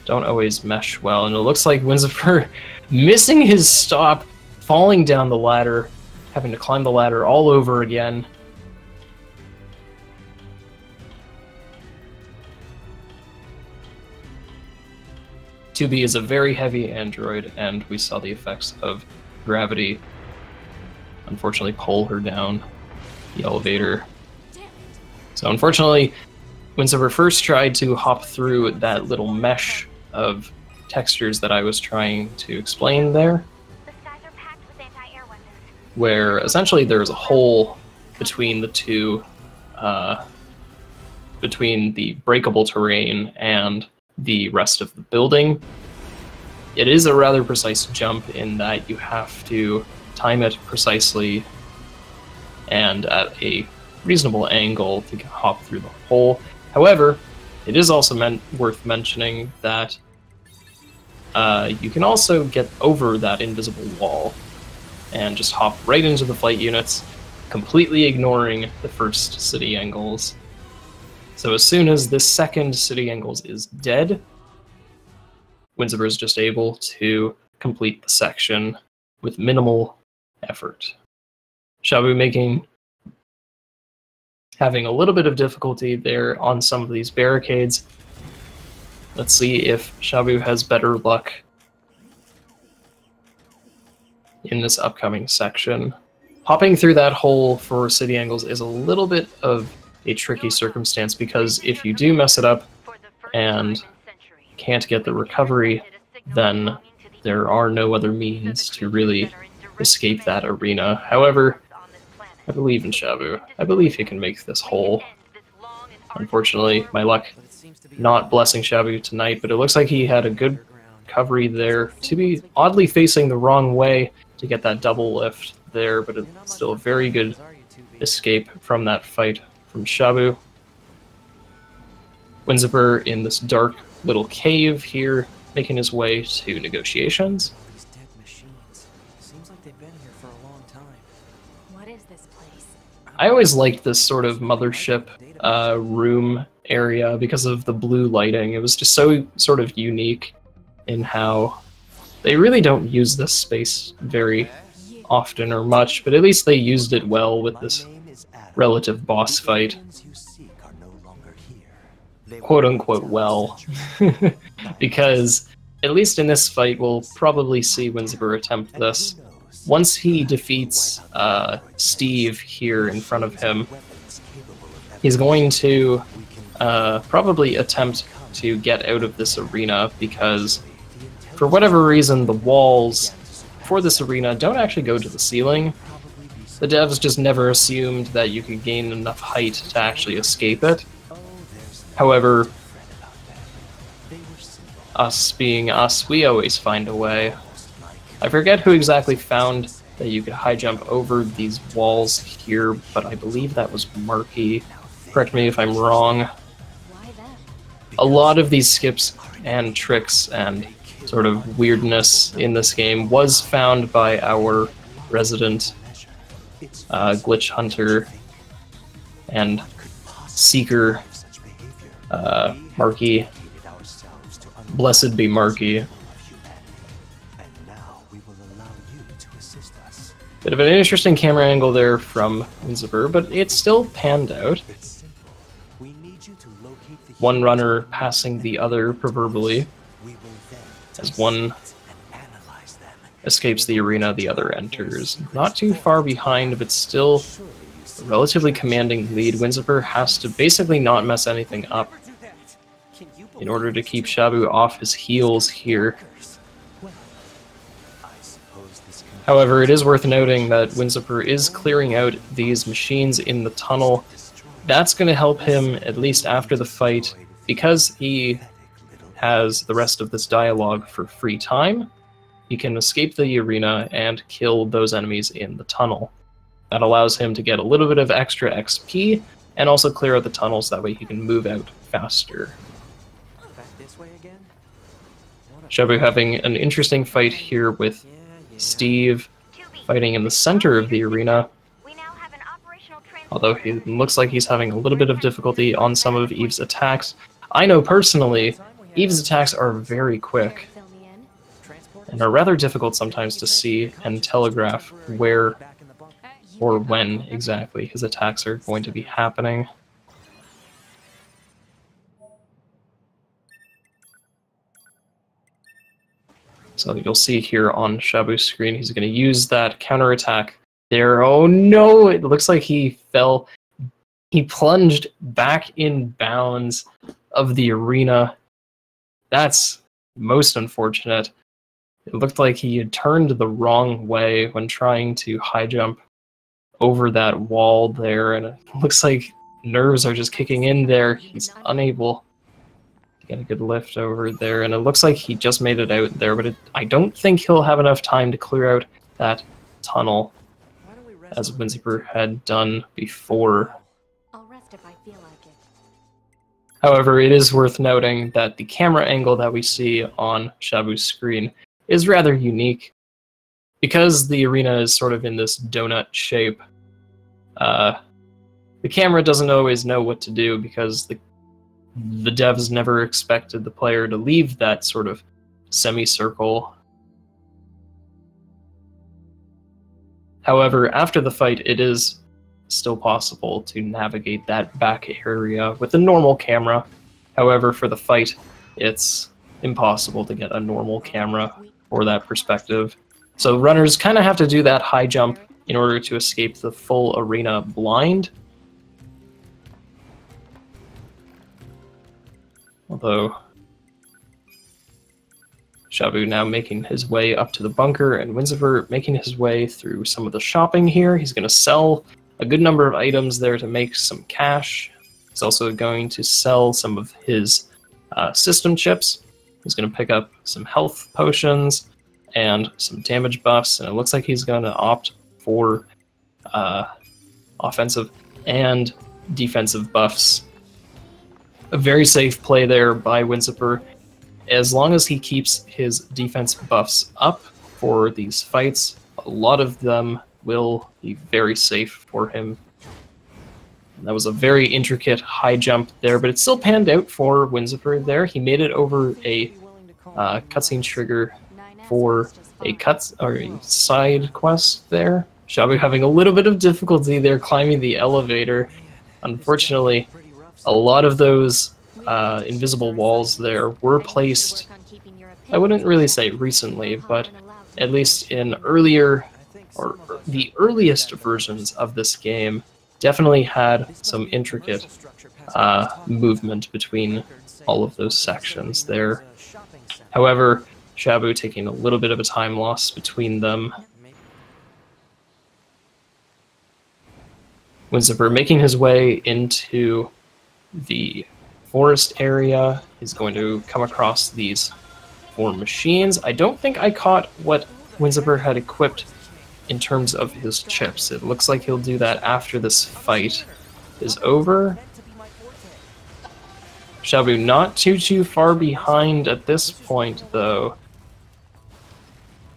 don't always mesh well. And it looks like Winsuper missing his stop, falling down the ladder, having to climb the ladder all over again. Tubi is a very heavy android, and we saw the effects of gravity unfortunately pull her down the elevator. So unfortunately, Winsuper first tried to hop through that little mesh of textures that I was trying to explain there, where essentially there's a hole between the two, between the breakable terrain and the rest of the building. It is a rather precise jump in that you have to time it precisely and at a reasonable angle to hop through the hole. However, it is also worth mentioning that you can also get over that invisible wall and just hop right into the flight units, completely ignoring the first city Engels. So as soon as this second city Engels is dead, Winsuper is just able to complete the section with minimal effort. Shabu having a little bit of difficulty there on some of these barricades, Let's see if Shabu has better luck in this upcoming section. Hopping through that hole for city angles is a little bit of a tricky circumstance, because if you do mess it up and can't get the recovery, then there are no other means to really escape that arena. However, I believe in Shabu. I believe he can make this hole. Unfortunately, my luck not blessing Shabu tonight, but it looks like he had a good recovery there. To be oddly facing the wrong way to get that double lift there, but it's still a very good escape from that fight from Shabu. Winsuper in this dark little cave here, making his way to negotiations. These dead machines. Seems like they've been here for a long time. What is this place? I always liked this sort of mothership room area because of the blue lighting. It was just so sort of unique in how they really don't use this space very often or much, but at least they used it well with this relative boss fight. Quote-unquote well. Because at least in this fight, we'll probably see Winsuper attempt this. Once he defeats Steve here in front of him, he's going to probably attempt to get out of this arena, because for whatever reason the walls for this arena don't actually go to the ceiling. The devs just never assumed that you could gain enough height to actually escape it. However, us being us, we always find a way. I forget who exactly found that you could high jump over these walls here, but I believe that was Marky. Correct me if I'm wrong. A lot of these skips and tricks and sort of weirdness in this game was found by our resident glitch hunter and seeker, Marky. Blessed be Marky. Bit of an interesting camera angle there from Winsuper, but it's still panned out. One runner passing the other, proverbially. As one escapes the arena, the other enters. Not too far behind, but still a relatively commanding lead. Winsuper has to basically not mess anything up in order to keep Shabu off his heels here. However, it is worth noting that Winsuper is clearing out these machines in the tunnel. That's going to help him, at least after the fight, because he has the rest of this dialogue for free time. He can escape the arena and kill those enemies in the tunnel. That allows him to get a little bit of extra XP and also clear out the tunnels, that way he can move out faster. Back this way again? Shabu having an interesting fight here with Steve, fighting in the center of the arena. Although he looks like he's having a little bit of difficulty on some of Eve's attacks. I know personally, Eve's attacks are very quick and are rather difficult sometimes to see and telegraph where or when exactly his attacks are going to be happening. So you'll see here on Shabu's screen, he's going to use that counterattack there. Oh no, it looks like he fell. He plunged back in bounds of the arena. That's most unfortunate. It looked like he had turned the wrong way when trying to high jump over that wall there, and it looks like nerves are just kicking in there. He's unable to get a good lift over there, and it looks like he just made it out there, but I don't think he'll have enough time to clear out that tunnel as Winsuper had done before. I'll rest if I feel like it. However, it is worth noting that the camera angle that we see on Shabu's screen is rather unique. Because the arena is sort of in this donut shape, the camera doesn't always know what to do, because the devs never expected the player to leave that sort of semicircle. However, after the fight, it is still possible to navigate that back area with a normal camera. However, for the fight, it's impossible to get a normal camera for that perspective. So runners kind of have to do that high jump in order to escape the full arena blind. Although Shabu now making his way up to the bunker, and Winsuper making his way through some of the shopping here. He's going to sell a good number of items there to make some cash. He's also going to sell some of his system chips. He's going to pick up some health potions and some damage buffs, and it looks like he's going to opt for offensive and defensive buffs. A very safe play there by Winsuper. As long as he keeps his defense buffs up for these fights, a lot of them will be very safe for him. That was a very intricate high jump there, but it still panned out for Winsuper there. He made it over a cutscene trigger for a side quest there. Shabu having a little bit of difficulty there climbing the elevator. Unfortunately, a lot of those invisible walls there were placed, I wouldn't really say recently, but at least in earlier, or the earliest versions of this game, definitely had some intricate movement between all of those sections there. However, Shabu taking a little bit of a time loss between them. Winsuper making his way into the forest area. He's going to come across these 4 machines. I don't think I caught what Winsuper had equipped in terms of his chips. It looks like he'll do that after this fight is over. Shabu not too far behind at this point, though.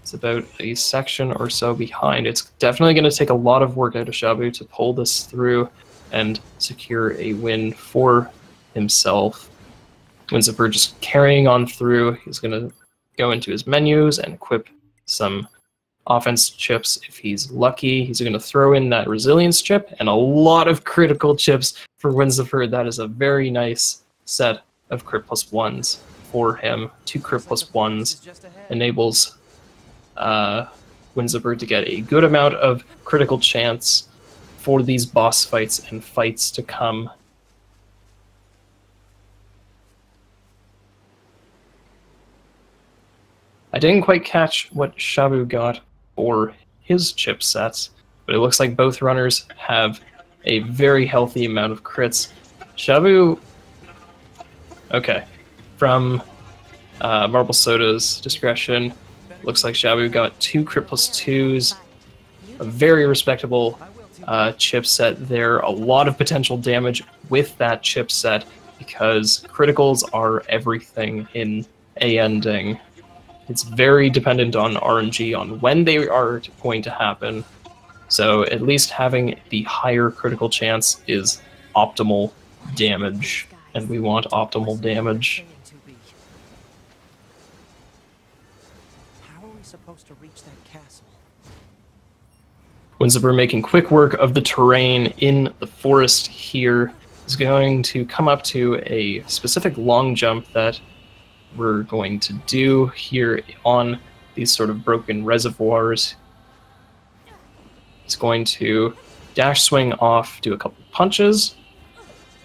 It's about a section or so behind. It's definitely going to take a lot of work out of Shabu to pull this through and secure a win for himself. Winsuper just carrying on through. He's going to go into his menus and equip some offense chips if he's lucky. He's going to throw in that resilience chip and a lot of critical chips for Winsuper. That is a very nice set of crit plus 1s for him. 2 crit plus 1s enables Winsuper to get a good amount of critical chance for these boss fights and fights to come. I didn't quite catch what Shabu got for his chipsets, but it looks like both runners have a very healthy amount of crits. Shabu, okay, from Marble Soda's discretion, looks like Shabu got 2 crit plus 2s, a very respectable chipset there, a lot of potential damage with that chipset because criticals are everything in a ending. It's very dependent on RNG on when they are going to happen, so at least having the higher critical chance is optimal damage, and we want optimal damage. How are we supposed to reach that castle? Winsuper making quick work of the terrain in the forest here. Is going to come up to a specific long jump that we're going to do here on these sort of broken reservoirs. It's going to dash swing off, do a couple punches,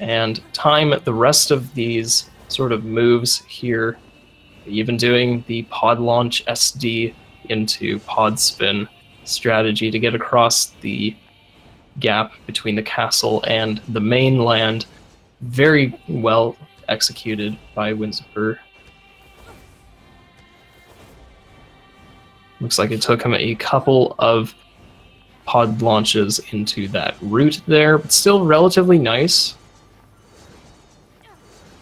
and time the rest of these sort of moves here, even doing the pod launch SD into pod spin strategy to get across the gap between the castle and the mainland. Very well executed by Winsuper. Looks like it took him a couple of pod launches into that route there, but still relatively nice.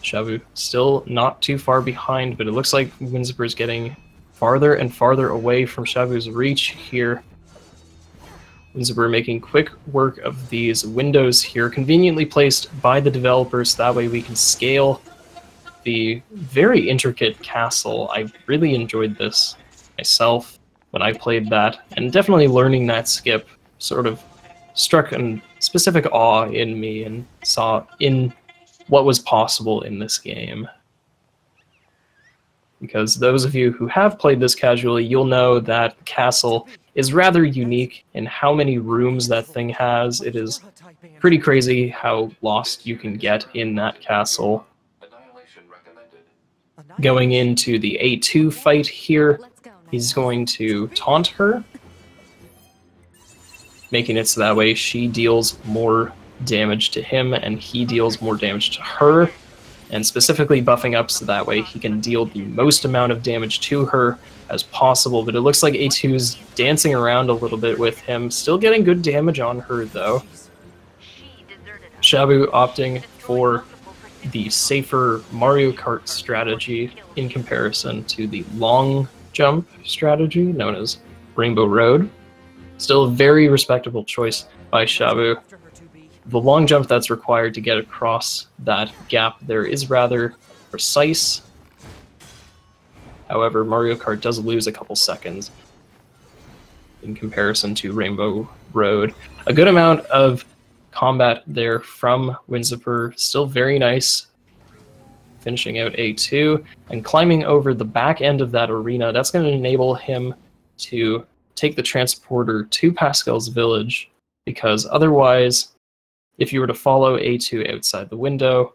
Shabu still not too far behind, but it looks like Winsuper is getting farther and farther away from Shabu's reach here. Winsuper making quick work of these windows here, conveniently placed by the developers, that way we can scale the very intricate castle. I really enjoyed this myself when I played that, and definitely learning that skip sort of struck a specific awe in me and saw in what was possible in this game. because those of you who have played this casually, you'll know that the castle is rather unique in how many rooms that thing has. It is pretty crazy how lost you can get in that castle. Going into the A2 fight here, he's going to taunt her, making it so that way she deals more damage to him and he deals more damage to her, and specifically buffing up so that way he can deal the most amount of damage to her as possible. But it looks like A2's dancing around a little bit with him, still getting good damage on her though. Shabu opting for the safer Mario Kart strategy in comparison to the long jump strategy known as Rainbow Road. Still a very respectable choice by Shabu. The long jump that's required to get across that gap there is rather precise. However, Mario Kart does lose a couple seconds in comparison to Rainbow Road. A good amount of combat there from Winsuper, still very nice. Finishing out A2 and climbing over the back end of that arena. That's going to enable him to take the transporter to Pascal's village, because otherwise, if you were to follow A2 outside the window,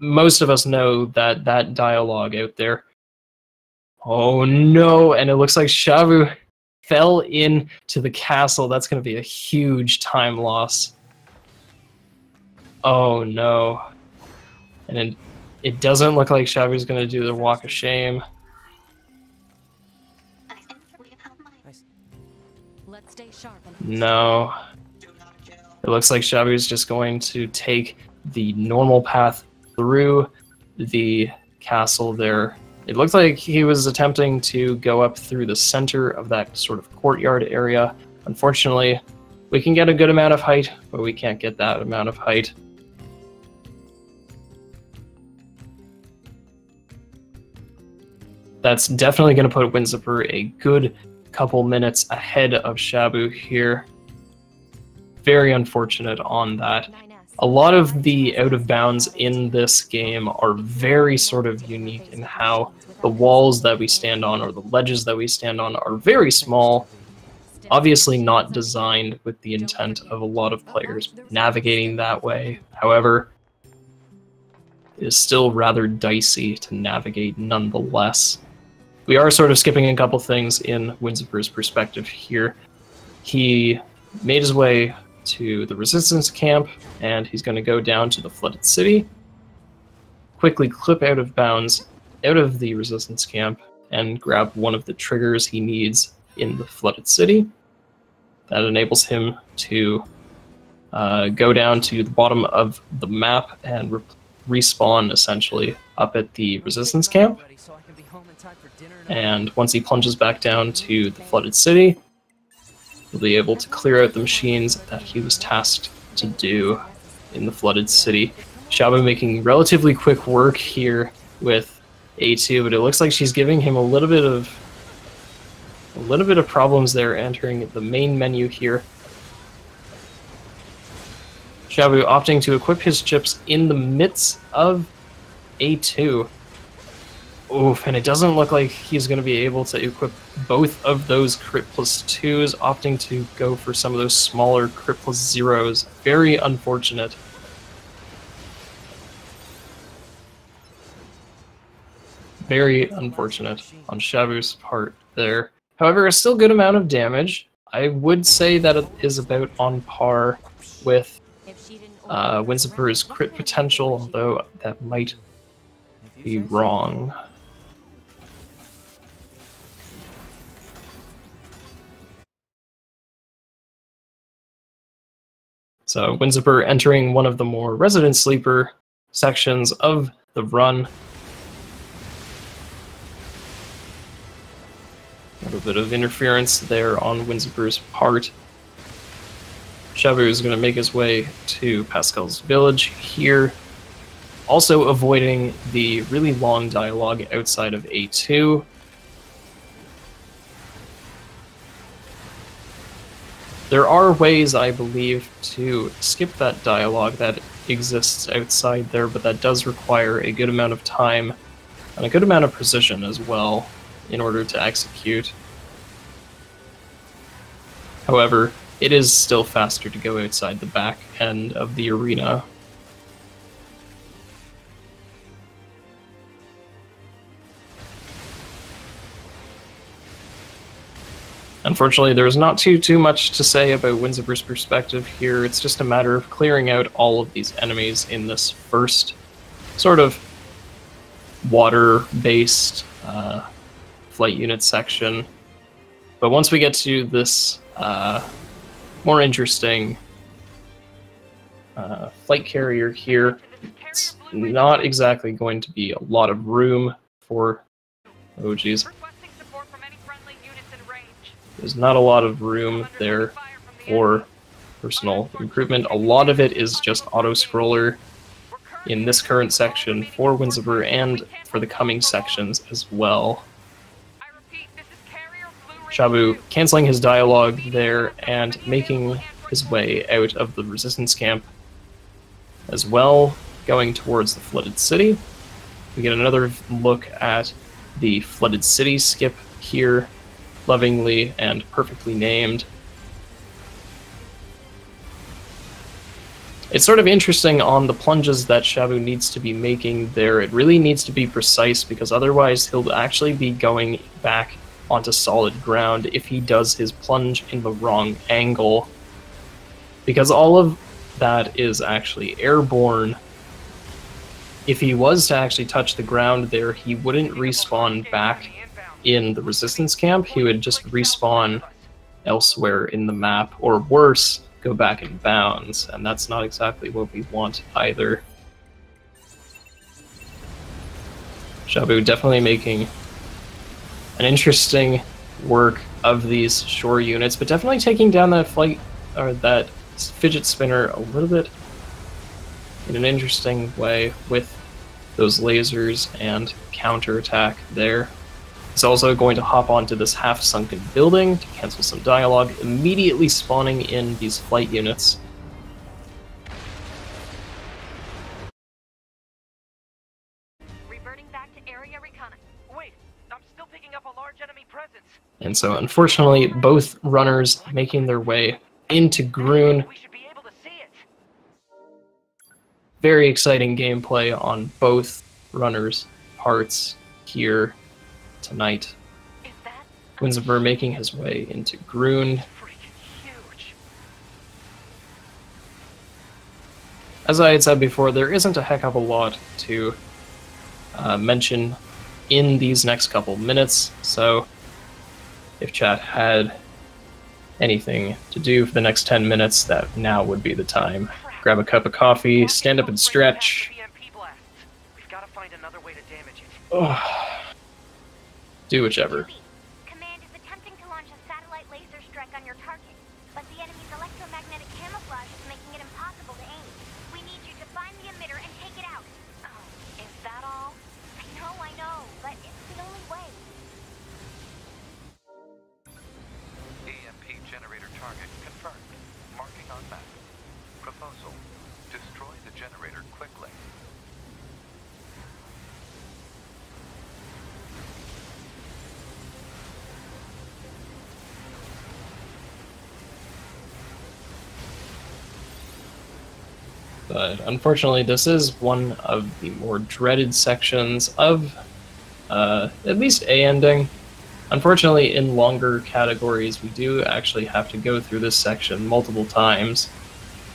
most of us know that that dialogue out there. Oh no, and it looks like Shabu fell into the castle. That's going to be a huge time loss. Oh no. And it doesn't look like Shabu's going to do the walk of shame. Let's stay sharp. No. It looks like Shabu's just going to take the normal path through the castle there. It looked like he was attempting to go up through the center of that sort of courtyard area. Unfortunately, we can get a good amount of height, but we can't get that amount of height. That's definitely going to put Winsuper a good couple minutes ahead of Shabu here. Very unfortunate on that. A lot of the out of bounds in this game are very sort of unique in how the walls that we stand on or the ledges that we stand on are very small. Obviously not designed with the intent of a lot of players navigating that way. However, it is still rather dicey to navigate nonetheless. We are sort of skipping a couple things in Winsuper's perspective here. He made his way to the resistance camp, and he's going to go down to the flooded city, quickly clip out of bounds out of the resistance camp, and grab one of the triggers he needs in the flooded city. That enables him to go down to the bottom of the map and respawn essentially up at the resistance camp. And once he plunges back down to the flooded city, he'll be able to clear out the machines that he was tasked to do in the flooded city. Shabu making relatively quick work here with A2, but it looks like she's giving him a little bit of problems there entering the main menu here. Shabu opting to equip his chips in the midst of A2. Oof, and it doesn't look like he's going to be able to equip both of those crit plus 2s, opting to go for some of those smaller crit plus 0s. Very unfortunate. Very unfortunate on Shabu's part there. However, a still good amount of damage. I would say that it is about on par with Winsuper's crit potential, although that might be wrong. So Winsuper entering one of the more resident sleeper sections of the run. A little bit of interference there on Winsuper's part. Shabu is going to make his way to Pascal's village here, also avoiding the really long dialogue outside of A2. There are ways, I believe, to skip that dialogue that exists outside there, but that does require a good amount of time and a good amount of precision as well in order to execute. However, it is still faster to go outside the back end of the arena. Unfortunately, there's not too much to say about Winsuper's perspective here. It's just a matter of clearing out all of these enemies in this first sort of water-based flight unit section. But once we get to this more interesting flight carrier here, it's not exactly going to be a lot of room for... Oh, geez. There's not a lot of room there for personal improvement. A lot of it is just auto-scroller in this current section for Winsuper and for the coming sections as well. Shabu canceling his dialogue there and making his way out of the resistance camp as well, going towards the flooded city. We get another look at the flooded city skip here, lovingly and perfectly named. It's sort of interesting on the plunges that Shabu needs to be making there. It really needs to be precise, because otherwise he'll actually be going back onto solid ground if he does his plunge in the wrong angle. Because all of that is actually airborne. If he was to actually touch the ground there, he wouldn't respawn back in the resistance camp. He would just respawn elsewhere in the map, or worse, go back in bounds, and that's not exactly what we want either. Shabu definitely making an interesting work of these shore units, but definitely taking down that flight, or that fidget spinner a little bit in an interesting way with those lasers and counterattack there. He's also going to hop onto this half-sunken building to cancel some dialogue, immediately spawning in these flight units. Reverting back to area recon. Wait, I'm still picking up a large enemy presence. And so, unfortunately, both runners making their way into Groon. We should be able to see it. Very exciting gameplay on both runners' parts here tonight. Is that Winsuper making his way into Groon. freaking huge? As I had said before, there isn't a heck of a lot to mention in these next couple minutes, so if chat had anything to do for the next 10 minutes, that now would be the time. Grab a cup of coffee, stand up and stretch. We've got to find another way to damage it. Do whichever. Command is attempting to launch a satellite laser strike on your target, but the enemy's electromagnetic camouflage is making it impossible to aim. We need you to find the emitter and take it out. Oh, is that all? I know, but it's the only way. EMP generator target confirmed. Marking on map. Proposal: destroy the generator quickly. But unfortunately, this is one of the more dreaded sections of at least a ending. Unfortunately, in longer categories, we do actually have to go through this section multiple times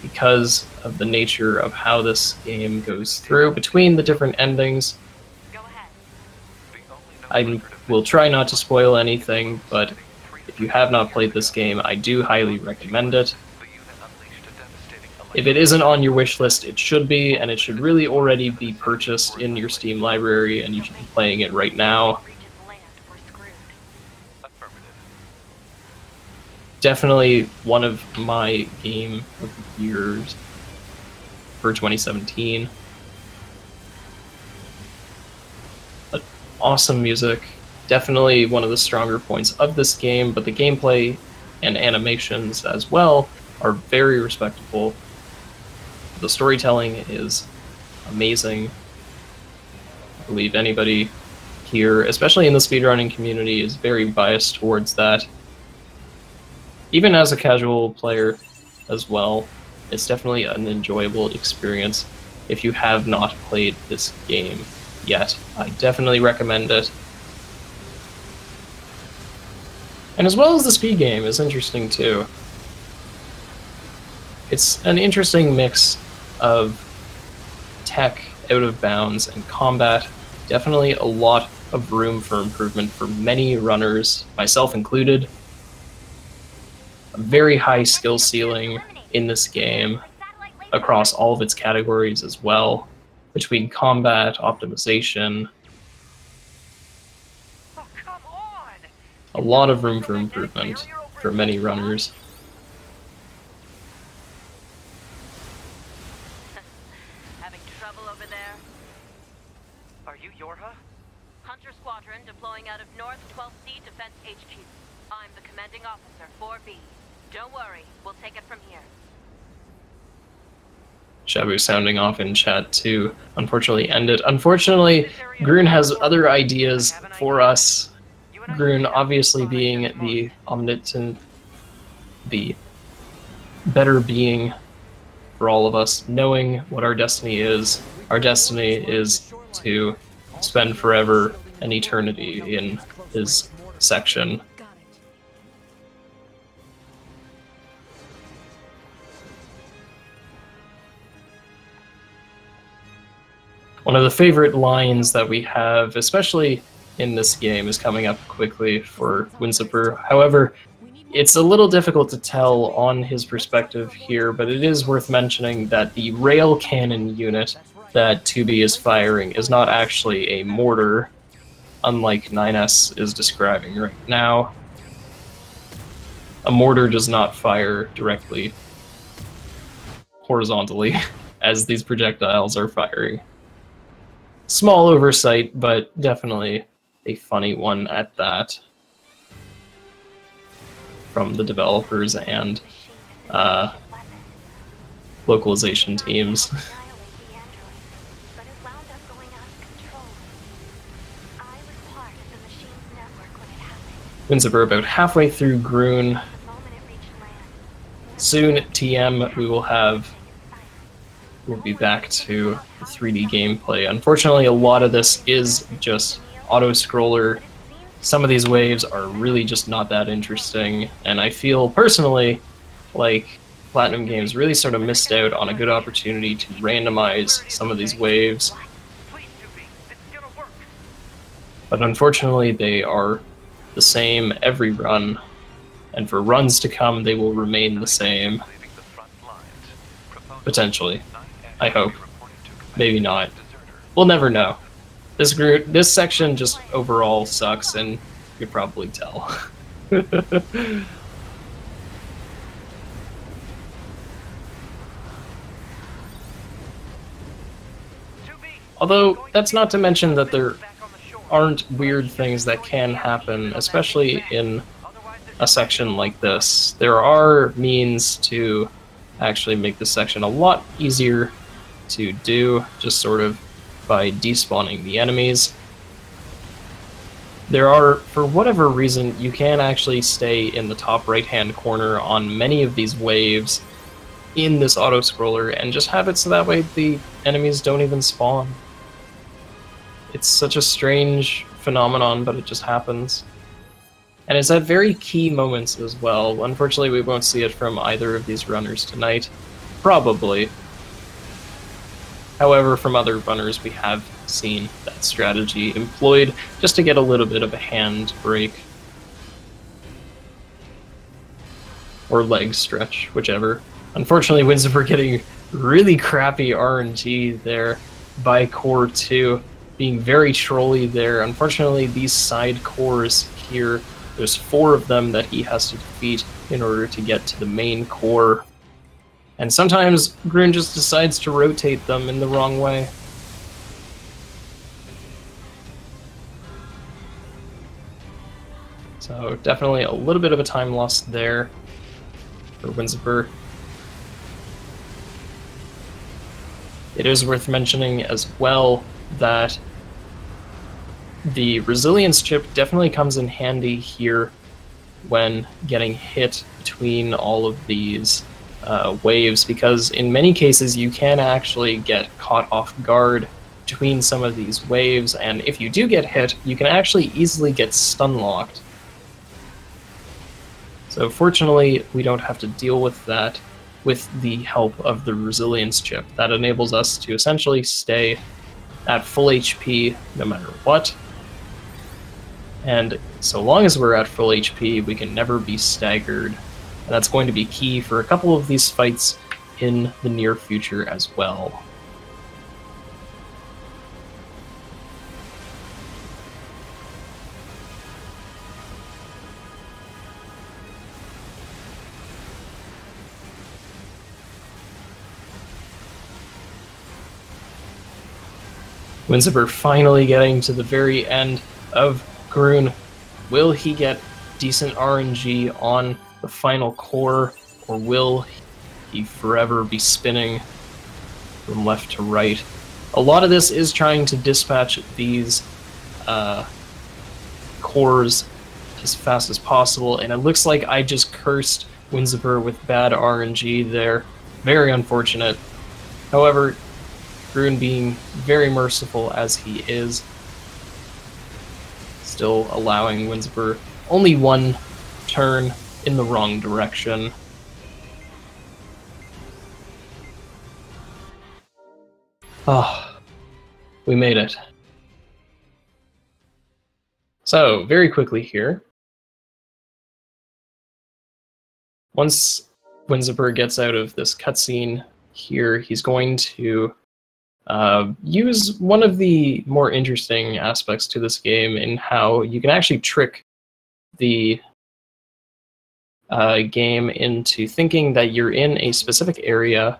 because of the nature of how this game goes through between the different endings. Go ahead. I will try not to spoil anything, but if you have not played this game, I do highly recommend it. If it isn't on your wish list, it should be, and it should really already be purchased in your Steam library, and you should be playing it right now. Definitely one of my game of the years for 2017. But awesome music. Definitely one of the stronger points of this game, but the gameplay and animations as well are very respectable. The storytelling is amazing. I believe anybody here, especially in the speedrunning community, is very biased towards that. Even as a casual player as well, it's definitely an enjoyable experience if you have not played this game yet. I definitely recommend it. And as well as the speed game is interesting too. It's an interesting mix of tech, out of bounds, and combat. Definitely a lot of room for improvement for many runners, myself included. A very high skill ceiling in this game across all of its categories as well, between combat, optimization. Oh, come on! A lot of room for improvement for many runners. Having trouble over there? Are you Yorha? Hunter Squadron deploying out of North 12C Defense HQ. I'm the commanding officer, 4B. Don't worry, we'll take it from here. Shabu sounding off in chat too. Unfortunately ended. Unfortunately, Grun has other ideas for us. Grun obviously being the omnipotent, the better being for all of us, knowing what our destiny is. Our destiny is to spend forever and eternity in his section. One of the favorite lines that we have, especially in this game, is coming up quickly for Winsuper. However, it's a little difficult to tell on his perspective here, but it is worth mentioning that the rail cannon unit that 2B is firing is not actually a mortar, unlike 9S is describing right now. A mortar does not fire directly horizontally, as these projectiles are firing. Small oversight, but definitely a funny one at that from the developers and localization teams. Winsuper about halfway through Grun. Soon at TM we'll be back to the 3D gameplay. Unfortunately, a lot of this is just auto-scroller. Some of these waves are really just not that interesting, and I feel personally like Platinum Games really sort of missed out on a good opportunity to randomize some of these waves. But unfortunately, they are the same every run, and for runs to come, they will remain the same. Potentially. I hope. Maybe not. We'll never know. This section just overall sucks, and you could probably tell. Although, that's not to mention that there aren't weird things that can happen, especially in a section like this. There are means to actually make this section a lot easier to do, just sort of by despawning the enemies. There are, for whatever reason, you can actually stay in the top right-hand corner on many of these waves in this auto-scroller and just have it so that way the enemies don't even spawn. It's such a strange phenomenon, but it just happens. And it's at very key moments as well. Unfortunately, we won't see it from either of these runners tonight. Probably. However, from other runners, we have seen that strategy employed just to get a little bit of a hand break. Or leg stretch, whichever. Unfortunately, Winsuper getting really crappy RNG there by Core 2, being very trolly there. Unfortunately, these side cores here, there's 4 of them that he has to defeat in order to get to the main core. And sometimes Grun just decides to rotate them in the wrong way. So definitely a little bit of a time loss there for Winsuper. It is worth mentioning as well that the resilience chip definitely comes in handy here when getting hit between all of these waves, because in many cases you can actually get caught off guard between some of these waves, and if you do get hit, you can actually easily get stun locked. So fortunately, we don't have to deal with that with the help of the resilience chip. That enables us to essentially stay at full HP no matter what. And so long as we're at full HP, we can never be staggered. And that's going to be key for a couple of these fights in the near future as well. Winsuper finally getting to the very end of Groon. Will he get decent RNG on the final core, or will he forever be spinning from left to right? A lot of this is trying to dispatch these cores as fast as possible, and it looks like I just cursed Winsuper with bad RNG there. Very unfortunate. However, Groon, being very merciful as he is, still allowing Winsuper only one turn in the wrong direction. Ah, we made it. So, very quickly here. Once Winsuper gets out of this cutscene here, he's going to use one of the more interesting aspects to this game in how you can actually trick the game into thinking that you're in a specific area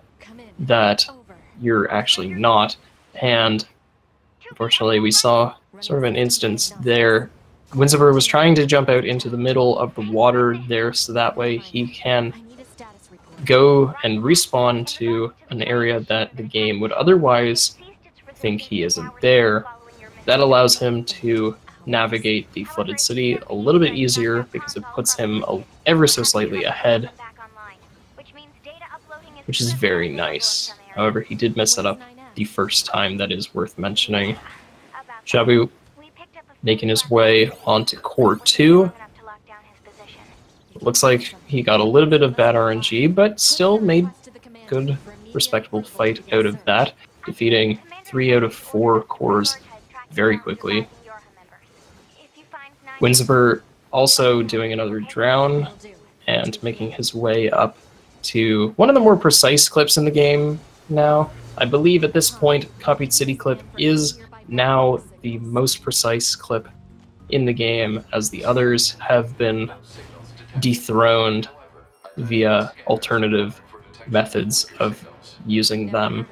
that you're actually not. And unfortunately, we saw sort of an instance there. Winsuper was trying to jump out into the middle of the water there, so that way he can go and respawn to an area that the game would otherwise think he isn't there. That allows him to navigate the flooded city a little bit easier because it puts him ever so slightly ahead, which is very nice. However, he did mess that up the first time, that is worth mentioning. Shabu making his way onto Core 2. It looks like he got a little bit of bad RNG, but still made good, respectable fight out of that, defeating 3 out of 4 cores very quickly. Winsuper also doing another drown and making his way up to one of the more precise clips in the game now. I believe at this point, Copied City clip is now the most precise clip in the game, as the others have been dethroned via alternative methods of using them,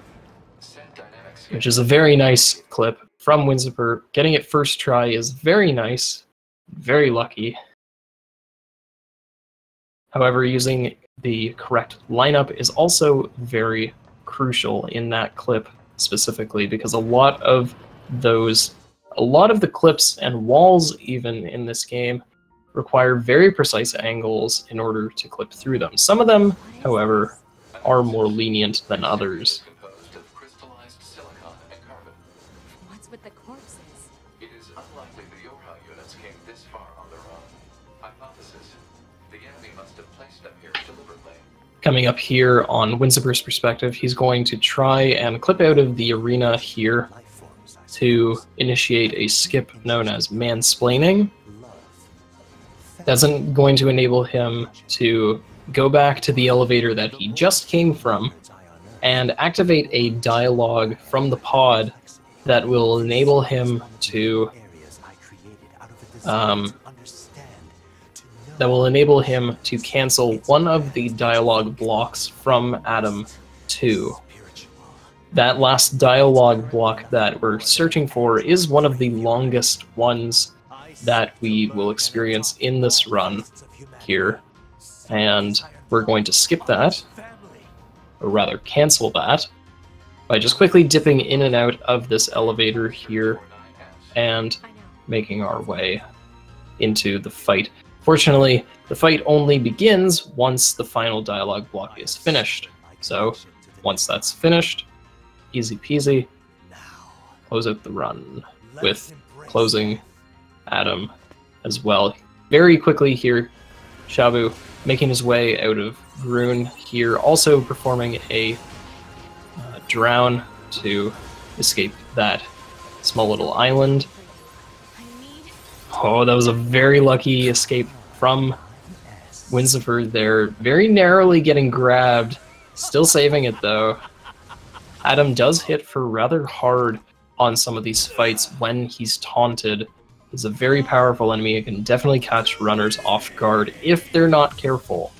which is a very nice clip from Winsuper. Getting it first try is very nice, very lucky. However, using the correct lineup is also very crucial in that clip specifically, because a lot of the clips and walls even in this game require very precise angles in order to clip through them. Some of them, however, are more lenient than others. What's with the corpses? It is unlikely the Yorha units came this far on their own. Hypothesis: the enemy must have placed them here deliberately. Coming up here on Winsuper's perspective, he's going to try and clip out of the arena here to initiate a skip known as mansplaining. That's going to enable him to go back to the elevator that he just came from and activate a dialogue from the pod that will enable him to cancel one of the dialogue blocks from Adam 2. That last dialogue block that we're searching for is one of the longest ones that we will experience in this run here, and we're going to skip that, or rather cancel that, by just quickly dipping in and out of this elevator here and making our way into the fight. Fortunately, the fight only begins once the final dialogue block is finished. So, once that's finished, easy peasy, close out the run with closing Adam as well. Very quickly here, Shabu making his way out of Rune here, also performing a drown to escape that small little island. Oh, that was a very lucky escape from Winsuper there. Very narrowly getting grabbed. Still saving it though. Adam does hit for rather hard on some of these fights when he's taunted. He's a very powerful enemy and can definitely catch runners off guard if they're not careful.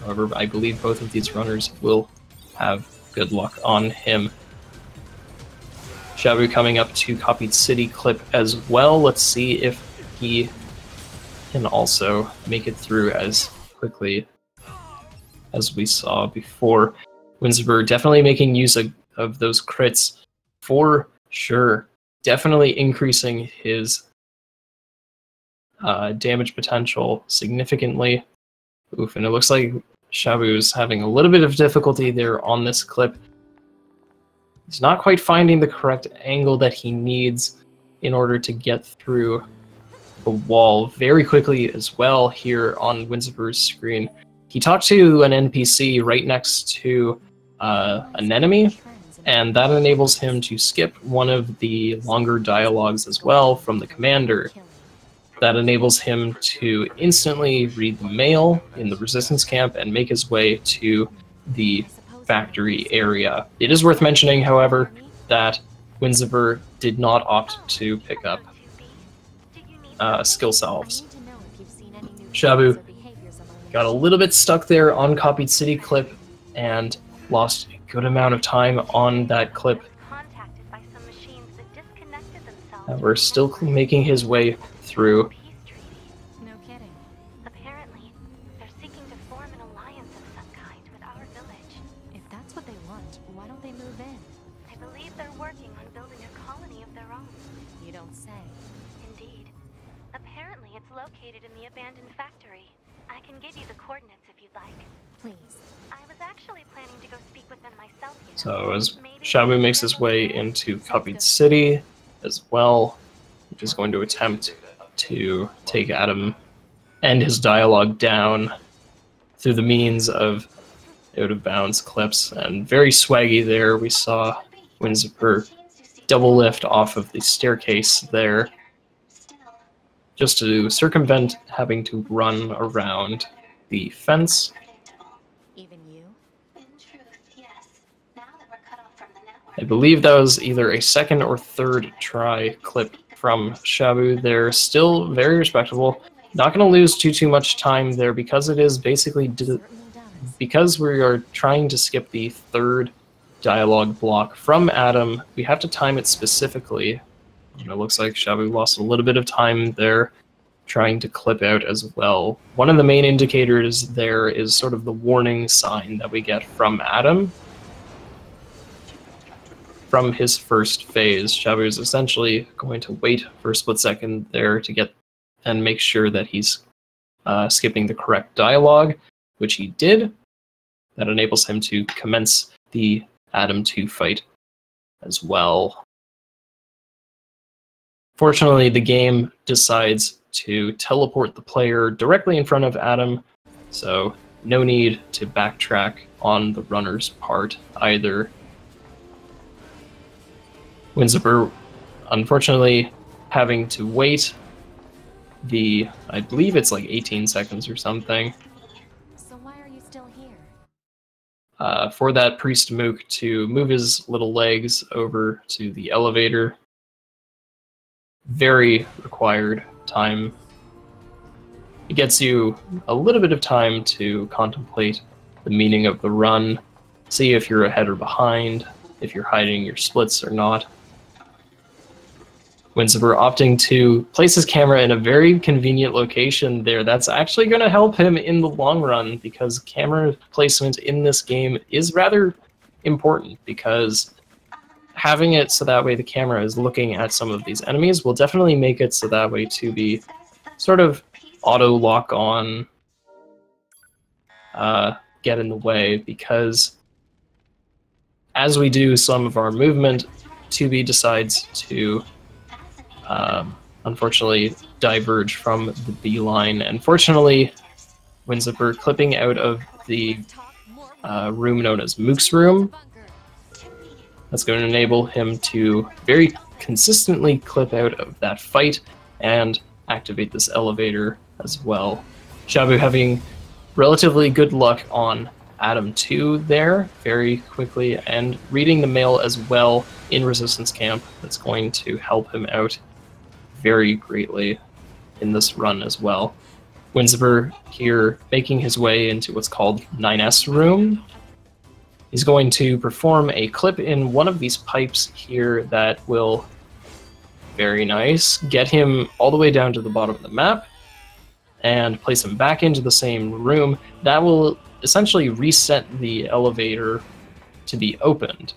However, I believe both of these runners will have good luck on him. Shabu coming up to Copied City clip as well. Let's see if he can also make it through as quickly as we saw before. Winsuper definitely making use of those crits for sure. Definitely increasing his damage potential significantly. Oof, and it looks like Shabu's having a little bit of difficulty there on this clip. He's not quite finding the correct angle that he needs in order to get through the wall very quickly as well here on Winsuper's screen. He talked to an NPC right next to an enemy, and that enables him to skip one of the longer dialogues as well from the commander. That enables him to instantly read the mail in the resistance camp and make his way to the factory area. It is worth mentioning, however, that Winsuper did not opt to pick up skill salves. Shabu got a little bit stuck there on Copied City clip and lost a good amount of time on that clip. We're still making his way through. No kidding. Apparently, they're seeking to form an alliance of some kind with our village. If that's what they want, why don't they move in? I believe they're working on building a colony of their own. You don't say. Indeed. Apparently, it's located in the abandoned factory. I can give you the coordinates if you'd like. Please. I was actually planning to go speak with them myself, you know. So as Shabu makes his way into Copied City as well, which is going to attempt to take Adam and his dialogue down through the means of out-of-bounds clips. And very swaggy there, we saw Winsuper double lift off of the staircase there, just to circumvent having to run around the fence. Even you? I believe that was either a second or third try clip from Shabu there. Still very respectable. Not going to lose too much time there because it is basically because we are trying to skip the third dialogue block from Adam. We have to time it specifically. And it looks like Shabu lost a little bit of time there trying to clip out as well. One of the main indicators there is sort of the warning sign that we get from Adam from his first phase. Shabu is essentially going to wait for a split second there to get and make sure that he's skipping the correct dialogue, which he did. That enables him to commence the Adam 2 fight as well. Fortunately, the game decides to teleport the player directly in front of Adam, so no need to backtrack on the runner's part either. Winsuper, unfortunately, having to wait I believe it's like 18 seconds or something, So why are you still here? for that priest mook to move his little legs over to the elevator. Very required time. It gets you a little bit of time to contemplate the meaning of the run, see if you're ahead or behind, if you're hiding your splits or not. Winsuper opting to place his camera in a very convenient location there. That's actually going to help him in the long run, because camera placement in this game is rather important, because having it so that way the camera is looking at some of these enemies will definitely make it so that way to be sort of auto lock on, get in the way, because as we do some of our movement, 2B decides to unfortunately diverge from the B line, and fortunately Winsuper clipping out of the room known as Mook's room. That's going to enable him to very consistently clip out of that fight and activate this elevator as well. Shabu having relatively good luck on Atom 2 there very quickly, and reading the mail as well in Resistance Camp. That's going to help him out very greatly in this run as well. Winsuper here making his way into what's called 9S room. He's going to perform a clip in one of these pipes here that will, very nice, get him all the way down to the bottom of the map and place him back into the same room. That will essentially reset the elevator to be opened.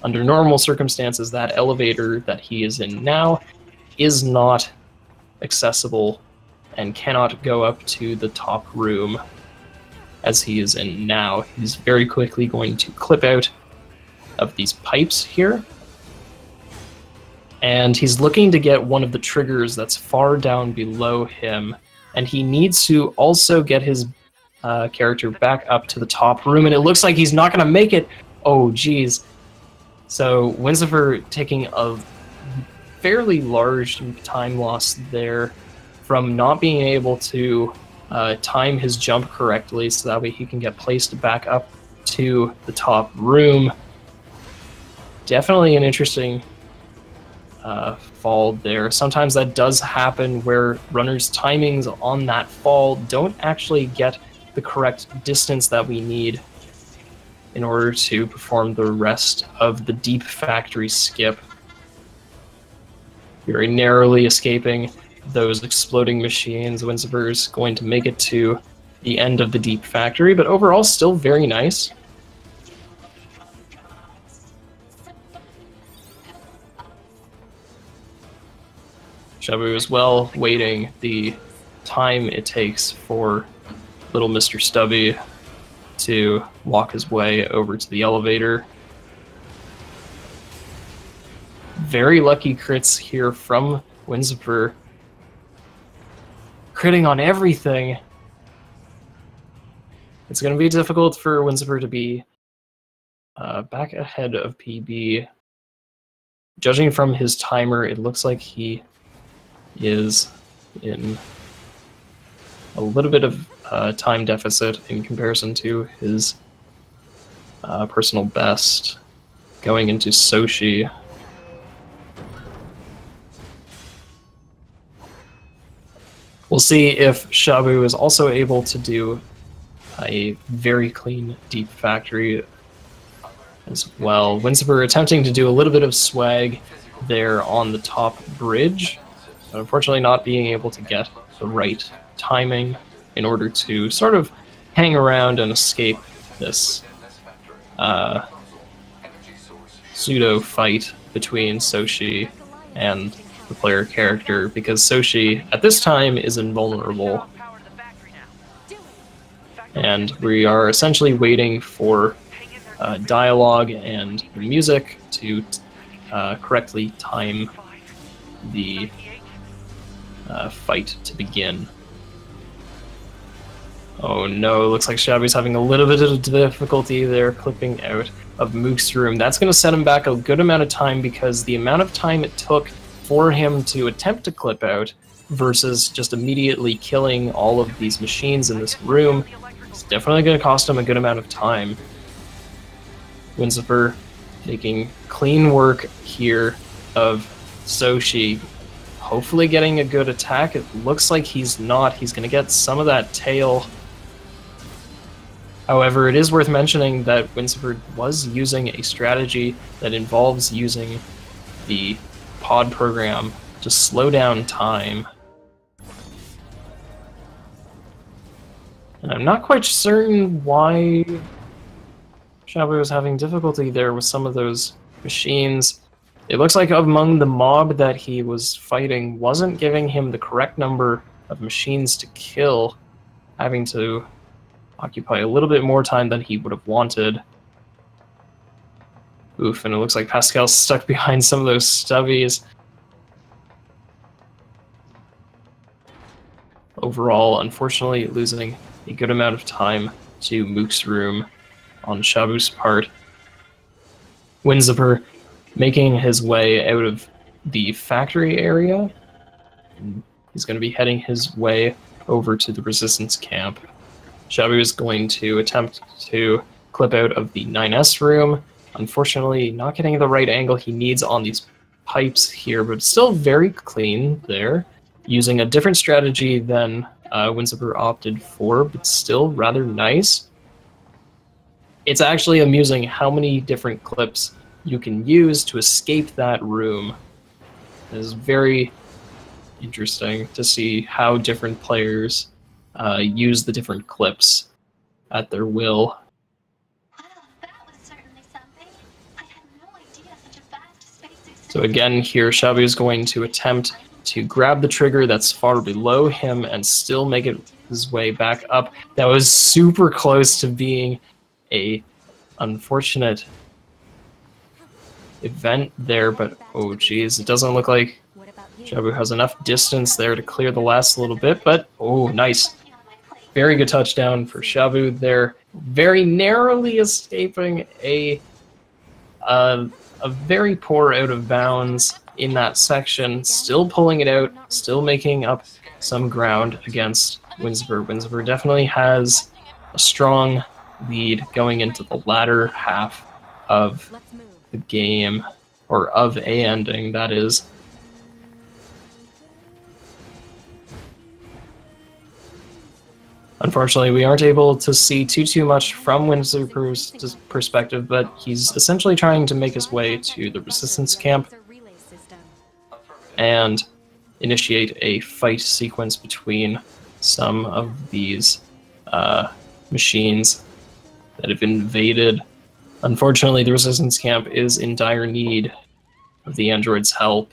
Under normal circumstances, that elevator that he is in now is not accessible and cannot go up to the top room as he is in now. He's very quickly going to clip out of these pipes here. And he's looking to get one of the triggers that's far down below him. And he needs to also get his character back up to the top room. And it looks like he's not going to make it. Oh, geez. So Winsuper taking a fairly large time loss there from not being able to time his jump correctly, so that way he can get placed back up to the top room. Definitely an interesting fall there. Sometimes that does happen where runners' timings on that fall don't actually get the correct distance that we need in order to perform the rest of the deep factory skip. Very narrowly escaping those exploding machines. Winsuper's going to make it to the end of the deep factory, but overall still very nice. Shabu as well, waiting the time it takes for little Mr. Stubby to walk his way over to the elevator. Very lucky crits here from Winsuper. Critting on everything. It's going to be difficult for Winsuper to be back ahead of PB. Judging from his timer, it looks like he is in a little bit of time deficit in comparison to his personal best going into Sochi. We'll see if Shabu is also able to do a very clean deep factory as well. Winsuper attempting to do a little bit of swag there on the top bridge, but unfortunately not being able to get the right timing in order to sort of hang around and escape this pseudo fight between Sochi and the player character, because Sochi at this time is invulnerable, and we are essentially waiting for dialogue and the music to correctly time the fight to begin. Oh no, looks like Shabu's having a little bit of difficulty there clipping out of Mook's room. That's going to set him back a good amount of time, because the amount of time it took for him to attempt to clip out versus just immediately killing all of these machines in this room is definitely going to cost him a good amount of time. Winsuper making clean work here of Sochi, hopefully getting a good attack. It looks like he's not. He's going to get some of that tail. However, it is worth mentioning that Winsuper was using a strategy that involves using the pod program to slow down time. And I'm not quite certain why Shabu was having difficulty there with some of those machines. It looks like among the mob that he was fighting wasn't giving him the correct number of machines to kill, having to occupy a little bit more time than he would have wanted. Oof, and it looks like Pascal's stuck behind some of those stubbies. Overall, unfortunately, losing a good amount of time to Mook's room on Shabu's part. Winsuper making his way out of the factory area. He's going to be heading his way over to the Resistance camp. Shabu is going to attempt to clip out of the 9S room. Unfortunately, not getting the right angle he needs on these pipes here, but still very clean there. Using a different strategy than Winsuper opted for, but still rather nice. It's actually amusing how many different clips you can use to escape that room. It is very interesting to see how different players use the different clips at their will. Wow, that was certainly something. I had no idea such a vast space existed. So again, here Shabu is going to attempt to grab the trigger that's far below him and still make it his way back up. That was super close to being a unfortunate event there, but oh geez, it doesn't look like Shabu has enough distance there to clear the last little bit, but oh, nice. Very good touchdown for Shabu there, very narrowly escaping a very poor out of bounds in that section, still pulling it out, still making up some ground against Winsuper. Winsuper definitely has a strong lead going into the latter half of the game, or of a ending, that is. Unfortunately, we aren't able to see too much from Winsuper's perspective, but he's essentially trying to make his way to the Resistance camp and initiate a fight sequence between some of these machines that have invaded. Unfortunately, the Resistance camp is in dire need of the android's help.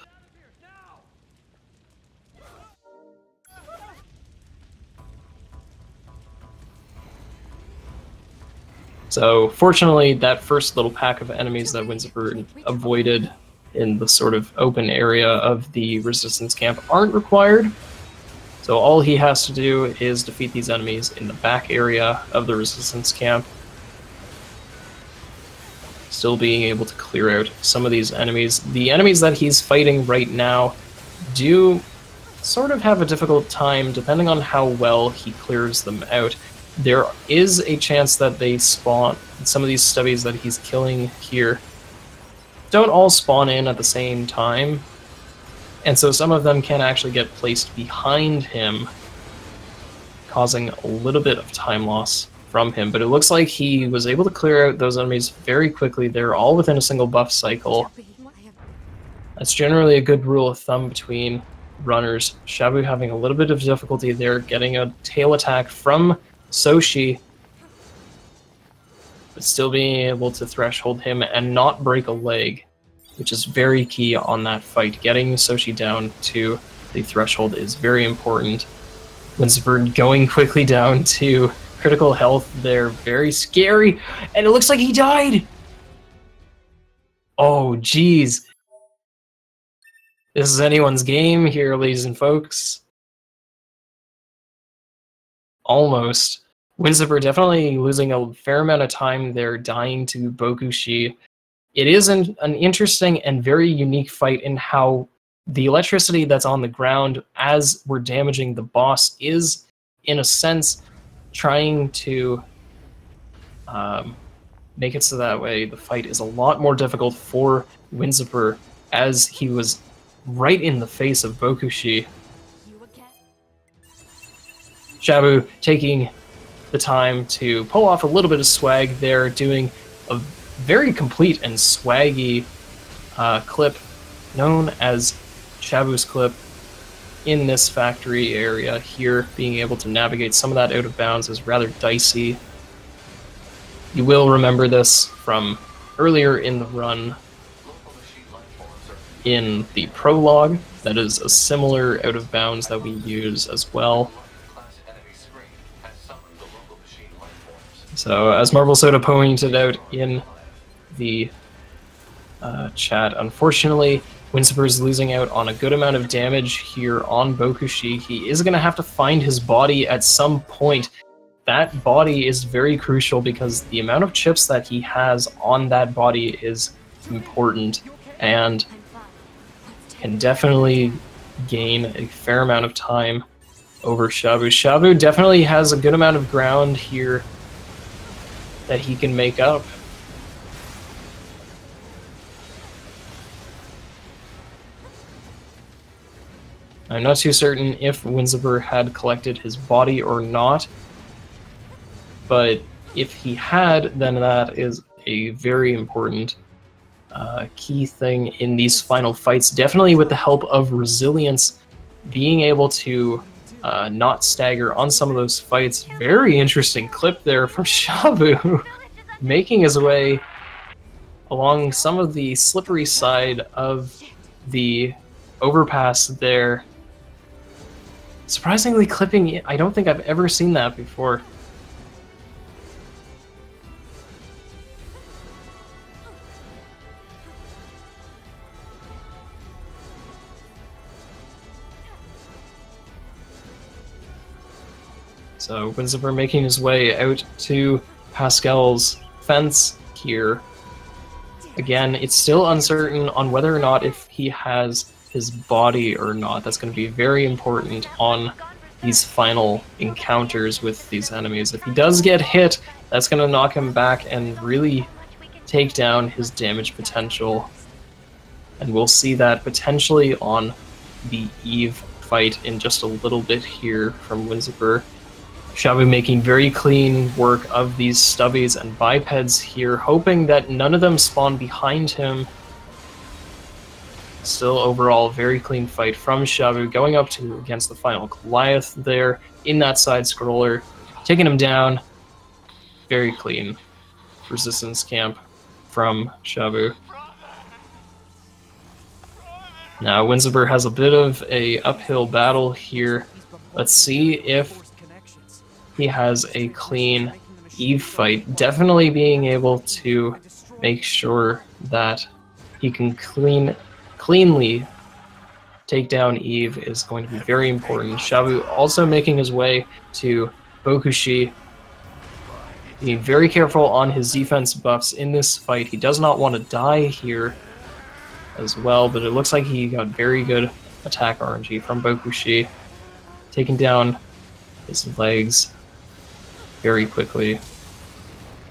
So, fortunately, that first little pack of enemies that Winsuper avoided in the sort of open area of the Resistance camp aren't required. So all he has to do is defeat these enemies in the back area of the Resistance camp. Still being able to clear out some of these enemies. The enemies that he's fighting right now do sort of have a difficult time, depending on how well he clears them out. There is a chance that they spawn, some of these stubbies that he's killing here don't all spawn in at the same time, and so some of them can actually get placed behind him, causing a little bit of time loss from him. But it looks like he was able to clear out those enemies very quickly. They're all within a single buff cycle. That's generally a good rule of thumb between runners. Shabu having a little bit of difficulty there, getting a tail attack from Soshi, but still being able to threshold him and not break a leg, which is very key on that fight. Getting Soshi down to the threshold is very important. Winsuper going quickly down to critical health there, very scary, and it looks like he died! Oh, jeez. This is anyone's game here, ladies and folks. Almost. Winsuper definitely losing a fair amount of time there, dying to Bokushi. It is an interesting and very unique fight in how the electricity that's on the ground as we're damaging the boss is, in a sense, trying to make it so that way the fight is a lot more difficult for Winsuper, as he was right in the face of Bokushi. Shabu taking the time to pull off a little bit of swag there, doing a very complete and swaggy clip known as Shabu's clip in this factory area here. Being able to navigate some of that out of bounds is rather dicey. You will remember this from earlier in the run in the prologue. That is a similar out of bounds that we use as well. So, as Marble Soda pointed out in the chat, unfortunately, Winsuper is losing out on a good amount of damage here on Bokushi. He is going to have to find his body at some point. That body is very crucial because the amount of chips that he has on that body is important and can definitely gain a fair amount of time over Shabu. Shabu definitely has a good amount of ground here that he can make up. I'm not too certain if Winsuper had collected his body or not, but if he had, then that is a very important key thing in these final fights. Definitely with the help of resilience, being able to not stagger on some of those fights. Very interesting clip there from Shabu, making his way along some of the slippery side of the overpass there. Surprisingly clipping, I don't think I've ever seen that before. So Winsuper making his way out to Pascal's fence here. Again, it's still uncertain on whether or not if he has his body or not. That's going to be very important on these final encounters with these enemies. If he does get hit, that's going to knock him back and really take down his damage potential. And we'll see that potentially on the Eve fight in just a little bit here from Winsuper. Shabu making very clean work of these stubbies and bipeds here, hoping that none of them spawn behind him. Still overall very clean fight from Shabu, going up to against the final Goliath there in that side scroller, taking him down. Very clean resistance camp from Shabu. Now Winsuper has a bit of a uphill battle here. Let's see if he has a clean Eve fight. Definitely being able to make sure that he can cleanly take down Eve is going to be very important. Shabu also making his way to Bokushi. Being very careful on his defense buffs in this fight. He does not want to die here as well, but it looks like he got very good attack RNG from Bokushi, taking down his legs very quickly.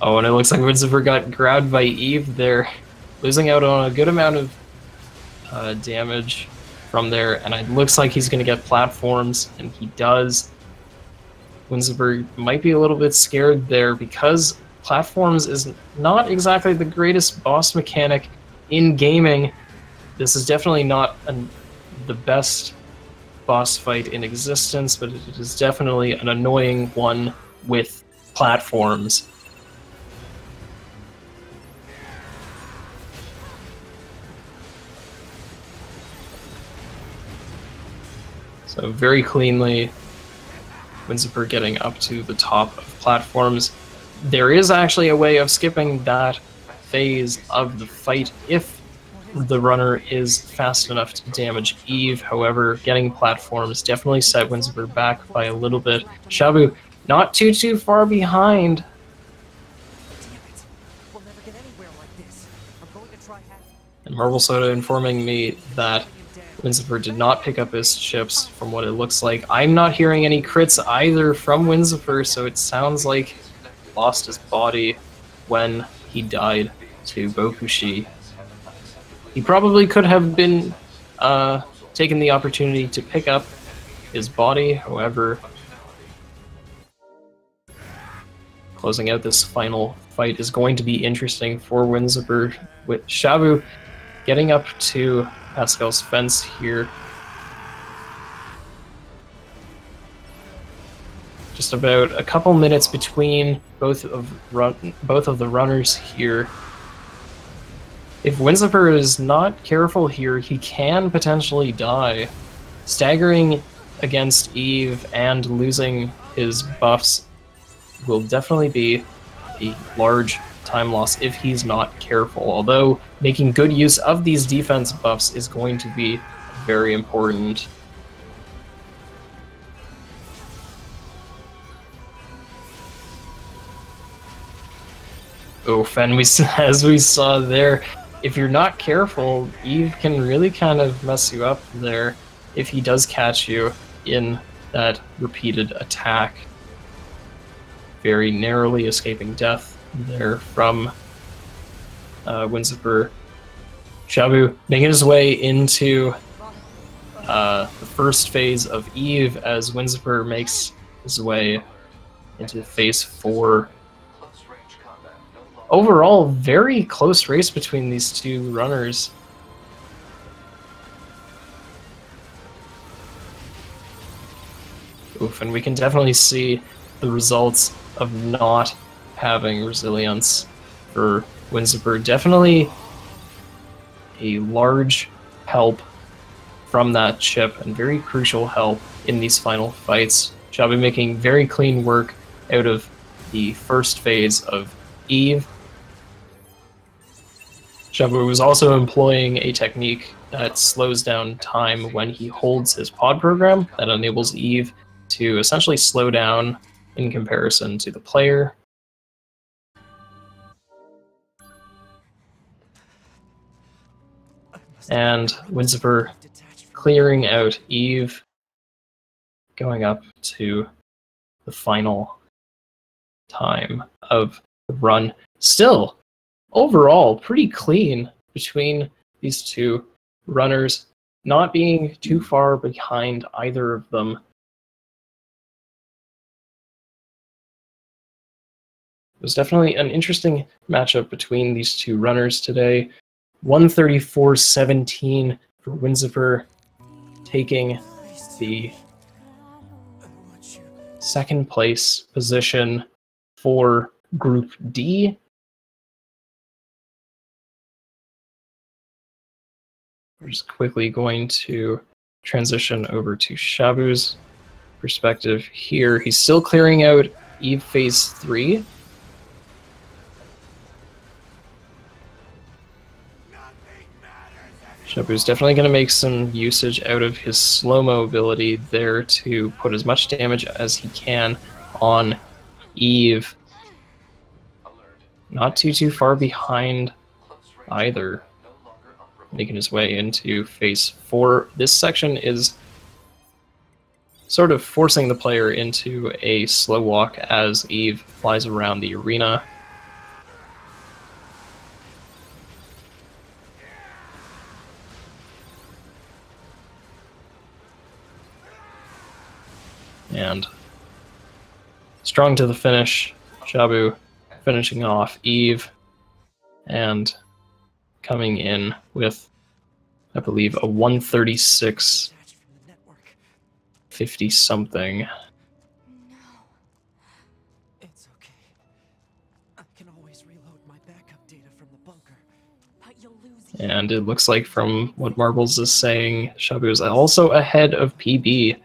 Oh, and it looks like Winsuper got grabbed by Eve there, losing out on a good amount of damage from there, and it looks like he's going to get platforms, and he does. Winsuper might be a little bit scared there because platforms is not exactly the greatest boss mechanic in gaming. This is definitely not the best boss fight in existence, but it is definitely an annoying one with platforms. So very cleanly, Winsuper getting up to the top of platforms. There is actually a way of skipping that phase of the fight if the runner is fast enough to damage Eve. However, getting platforms definitely set Winsuper back by a little bit. Shabu not too far behind. We'll never get anywhere like this. I'm going to try And Marble Soda informing me that Winsuper did not pick up his chips from what it looks like. I'm not hearing any crits either from Winsuper, so it sounds like he lost his body when he died to Bokushi. He probably could have been taken the opportunity to pick up his body, however, closing out this final fight is going to be interesting for Winsuper, with Shabu getting up to Pascal's fence here. Just about a couple minutes between both of the runners here. if Winsuper is not careful here, he can potentially die. Staggering against Eve and losing his buffs will definitely be a large time loss if he's not careful, although making good use of these defense buffs is going to be very important. Oof, and as we saw there, if you're not careful, Eve can really kind of mess you up there if he does catch you in that repeated attack. Very narrowly escaping death there from Winsuper. Shabu making his way into the first phase of Eve as Winsuper makes his way into phase 4. Overall, very close race between these two runners. Oof, and we can definitely see the results of not having resilience for Winsuper. Definitely a large help from that chip, and very crucial help in these final fights. Shabu making very clean work out of the first phase of Eve. Shabu was also employing a technique that slows down time when he holds his pod program, that enables Eve to essentially slow down in comparison to the player. And Winsuper clearing out Eve, going up to the final time of the run. Still, overall, pretty clean between these two runners, not being too far behind either of them. It was definitely an interesting matchup between these two runners today. 134-17 for Winsuper, taking the second place position for Group D. We're just quickly going to transition over to Shabu's perspective here. He's still clearing out Eve Phase 3. Shabu's definitely going to make some usage out of his slow-mo ability there to put as much damage as he can on Eve. Not too far behind either. Making his way into Phase 4. This section is sort of forcing the player into a slow walk as Eve flies around the arena. And strong to the finish, Shabu finishing off Eve and coming in with, I believe, a 136 50 something. No. It's okay. I can always reload my backup data from the bunker. But you'll lose. And it looks like from what Marbles is saying, Shabu is also ahead of PB.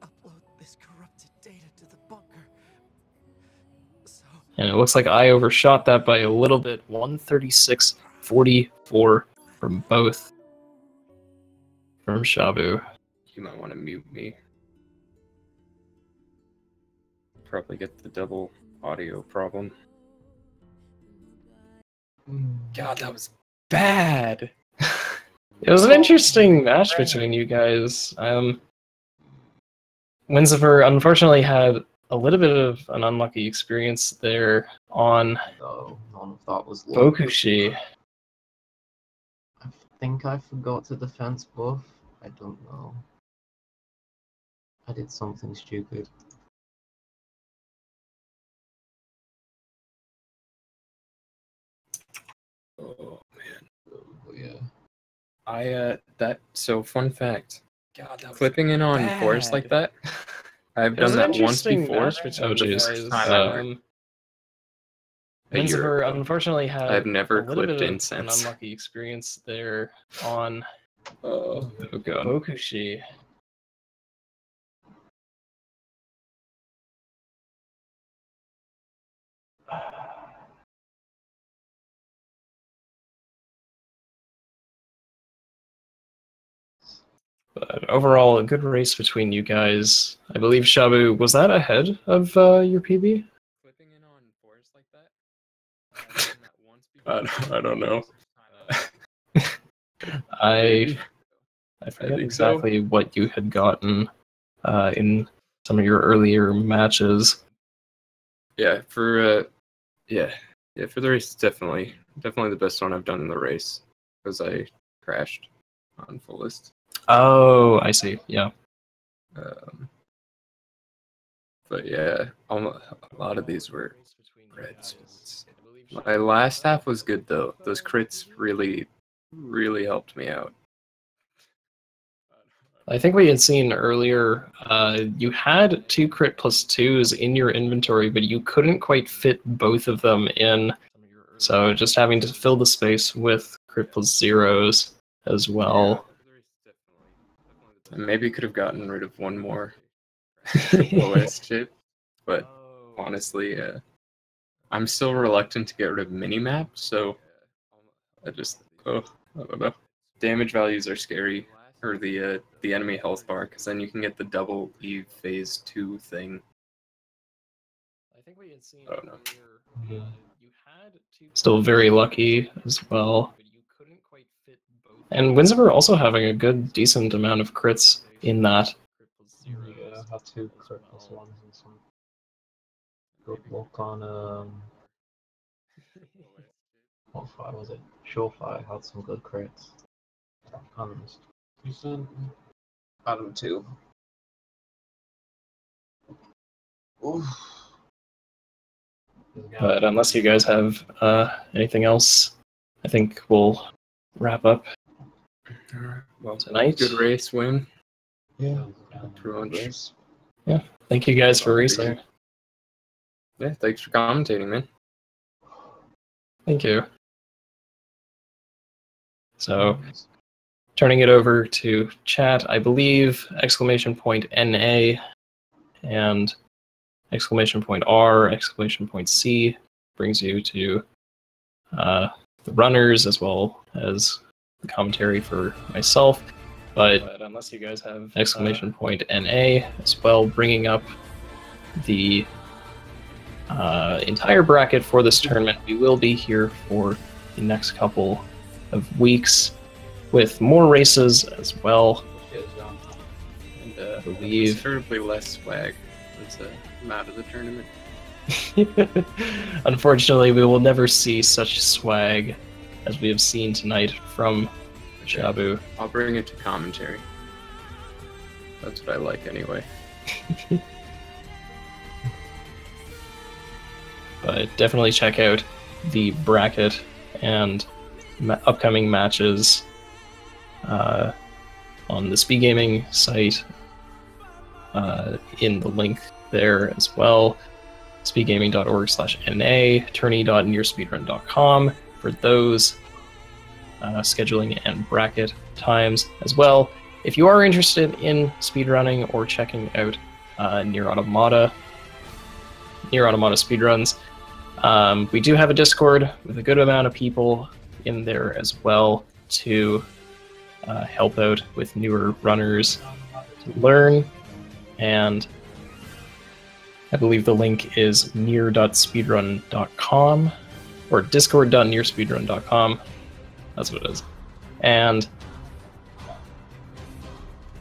Upload this corrupted data to the bunker. And it looks like I overshot that by a little bit. 136-44 from both. From Shabu. You might want to mute me. Probably get the double audio problem. God, that was bad! It was an interesting match between you guys. Winsuper unfortunately had a little bit of an unlucky experience there on No, none of that was luck. Bokushi. I think I forgot to defense buff. I don't know. I did something stupid. Oh man. But yeah. So fun fact. God, that clipping in on cores like that. I've It was done an that once interesting before. match between Oh you jeez. guys. a year Winsuper ago. unfortunately had I've never a little clipped bit of incense. an unlucky experience there on Oh god. Bokushi. But overall, a good race between you guys. I believe Shabu, was that ahead of your PB? Clipping in on fours like that? I don't know. I forget think so. exactly what you had gotten in some of your earlier matches. Yeah, for for the race, definitely the best one I've done in the race because I crashed on fullest. Oh, I see. Yeah. But yeah, a lot of these were red spots. My last half was good though. Those crits really helped me out. I think we had seen earlier, you had 2 crit plus 2s in your inventory, but you couldn't quite fit both of them in. So just having to fill the space with crit plus 0s as well. I maybe could have gotten rid of one more triple S chip, but honestly, I'm still reluctant to get rid of minimap, so I don't know. Damage values are scary, or the enemy health bar, because then you can get the double Eve phase 2 thing. I think we had seen earlier, you had 2 still very lucky as well. And Winsuper also having a good, decent amount of crits in that. Yeah, I had 2 crit plus 1s and some good luck on what fire was it? Surefire had some good crits. And decent Adam too. Oof. But unless you guys have anything else, I think we'll wrap up well, tonight. Good race win. Yeah. Pretty much. Yeah. Thank you guys for racing. Yeah, thanks for commentating, man. Thank you. So, turning it over to chat, I believe !NA and !R!C brings you to the runners as well as the commentary for myself. But unless you guys have !NA as well, bringing up the entire bracket for this tournament, we will be here for the next couple of weeks with more races as well. And I believe Considerably less swag once I'm out of the tournament. unfortunately, we will never see such swag as we have seen tonight from Shabu. I'll bring it to commentary. That's what I like anyway. But definitely check out the bracket and upcoming matches on the Speed Gaming site in the link there as well. speedgaming.org/NA, tourney.nierspeedrun.com for those scheduling and bracket times as well. If you are interested in speedrunning or checking out NieR Automata speedruns, we do have a Discord with a good amount of people in there as well to help out with newer runners to learn. And I believe the link is nier.speedrun.com or discord.nierspeedrun.com. That's what it is. And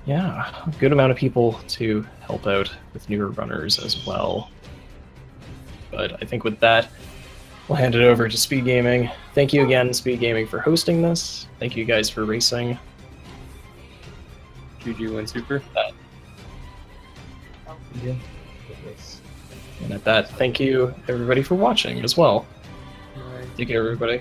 yeah, a good amount of people to help out with newer runners as well. But I think with that, we'll hand it over to Speed Gaming. Thank you again, Speed Gaming, for hosting this. Thank you guys for racing. GG Winsuper. Yeah. And at that, thank you everybody for watching as well. Take care, everybody.